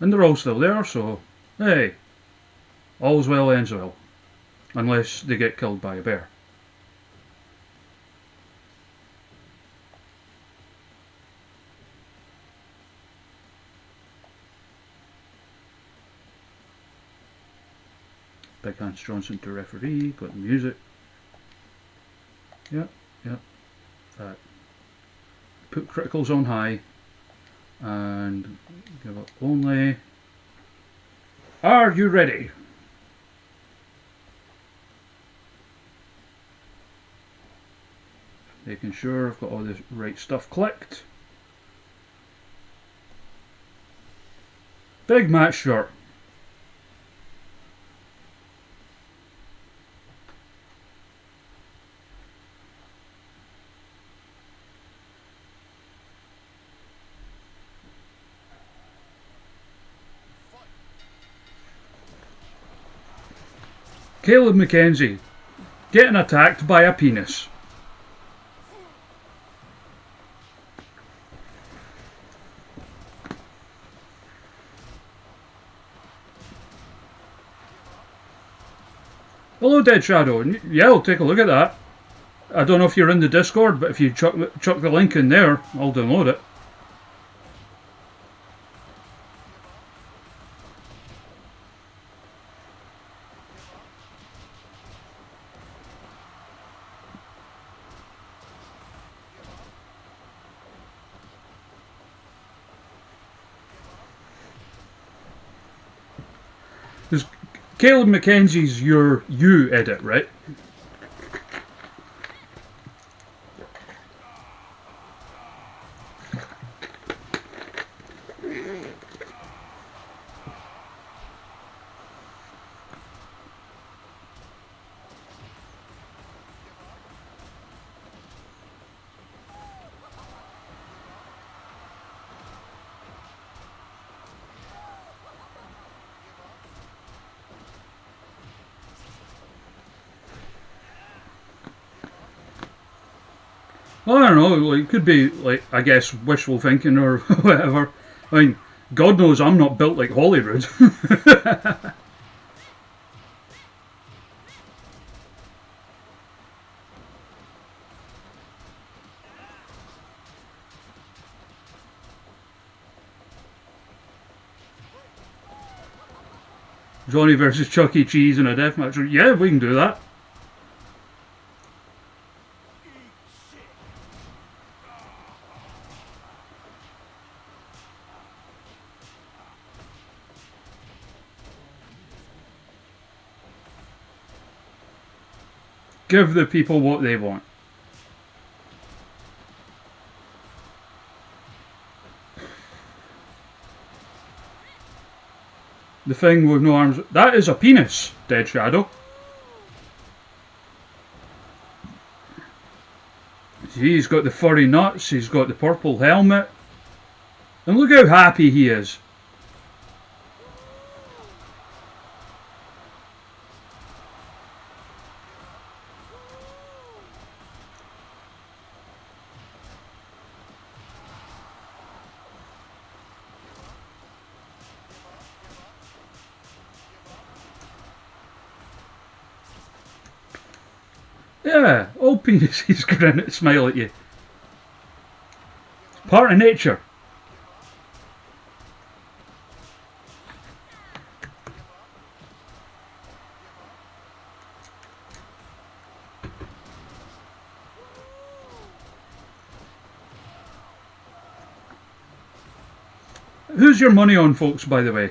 A: And they're all still there, so hey, all's well ends well. Unless they get killed by a bear. Big Hans Johnson to referee, got the music. Yep. Put criticals on high and give it only. Are you ready? Making sure I've got all the right stuff clicked. Big match shirt. Caleb Mackenzie getting attacked by a penis. Hello, Dead Shadow. Yeah, I'll take a look at that. I don't know if you're in the Discord, but if you chuck the link in there, I'll download it. Because Caleb Mackenzie's your you edit, right? Well, I don't know, like, it could be, like, I guess, wishful thinking or whatever. I mean, God knows I'm not built like Hollywood. Johnny versus Chuck E. Cheese in a deathmatch. Yeah, we can do that. Give the people what they want. The thing with no arms. That is a penis, Dead Shadow. He's got the furry nuts, he's got the purple helmet. And look how happy he is. Yeah, all penises grin and smile at you. It's part of nature. Who's your money on, folks, by the way?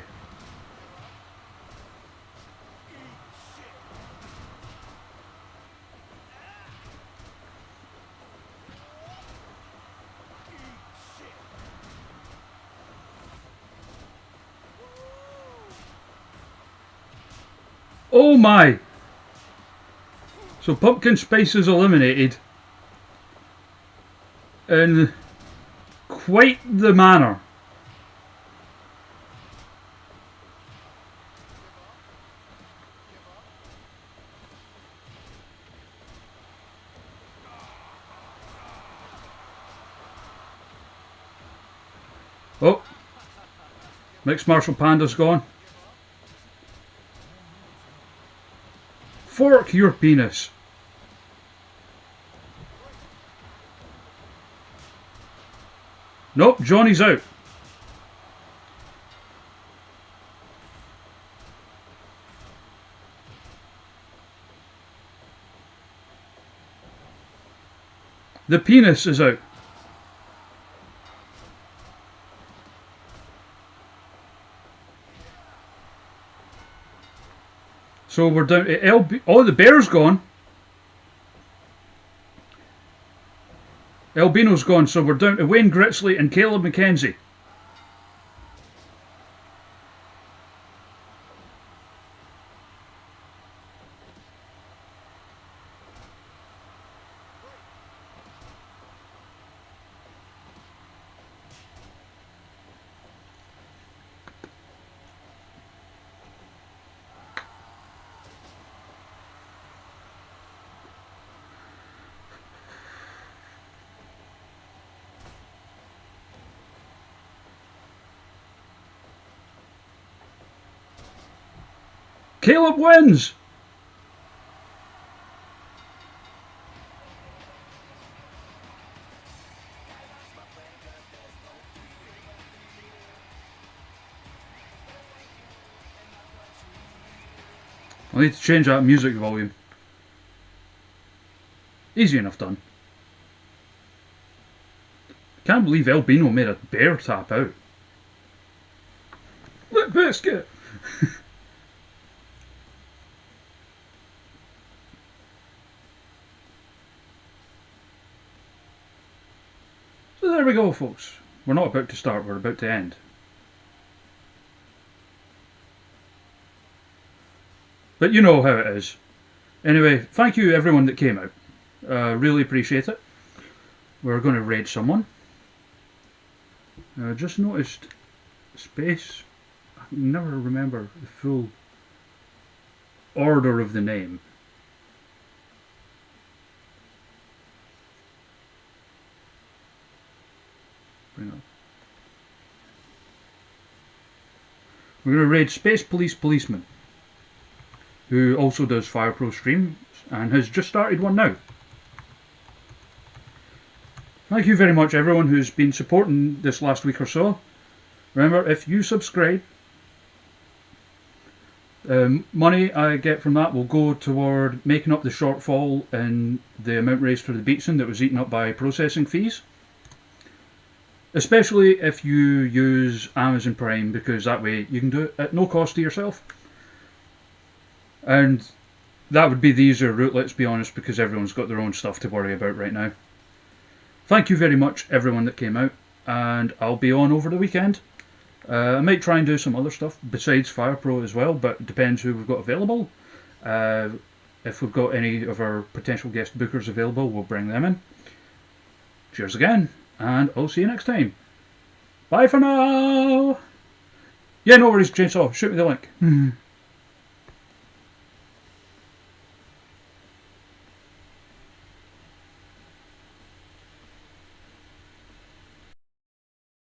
A: Oh my! So pumpkin spice is eliminated in quite the manner. Oh, Mixed Martial Panda's gone. Fork your penis. Nope, Johnny's out. The penis is out. So we're down to LB. Oh, the bear's gone. Albino's gone, so we're down to Wayne Gritsley and Caleb McKenzie. Caleb wins! I need to change that music volume. Easy enough done. Can't believe Albino made a bear tap out. Look, biscuit! So there we go, folks. We're not about to start, we're about to end. But you know how it is. Anyway, thank you everyone that came out. Really appreciate it. We're going to raid someone. Just noticed space. I can never remember the full order of the name. Bring up. We're going to raid Space Police Policeman, who also does Fire Pro streams and has just started one now. Thank you very much everyone who's been supporting this last week or so. Remember, if you subscribe, money I get from that will go toward making up the shortfall in the amount raised for the Beatson that was eaten up by processing fees. Especially if you use Amazon Prime, because that way you can do it at no cost to yourself. And that would be the easier route, let's be honest, because everyone's got their own stuff to worry about right now. Thank you very much everyone that came out, and I'll be on over the weekend. I might try and do some other stuff besides Fire Pro as well, but it depends who we've got available. If we've got any of our potential guest bookers available, we'll bring them in. Cheers again, and I'll see you next time. Bye for now! Yeah, no worries, Chainsaw, shoot me the link.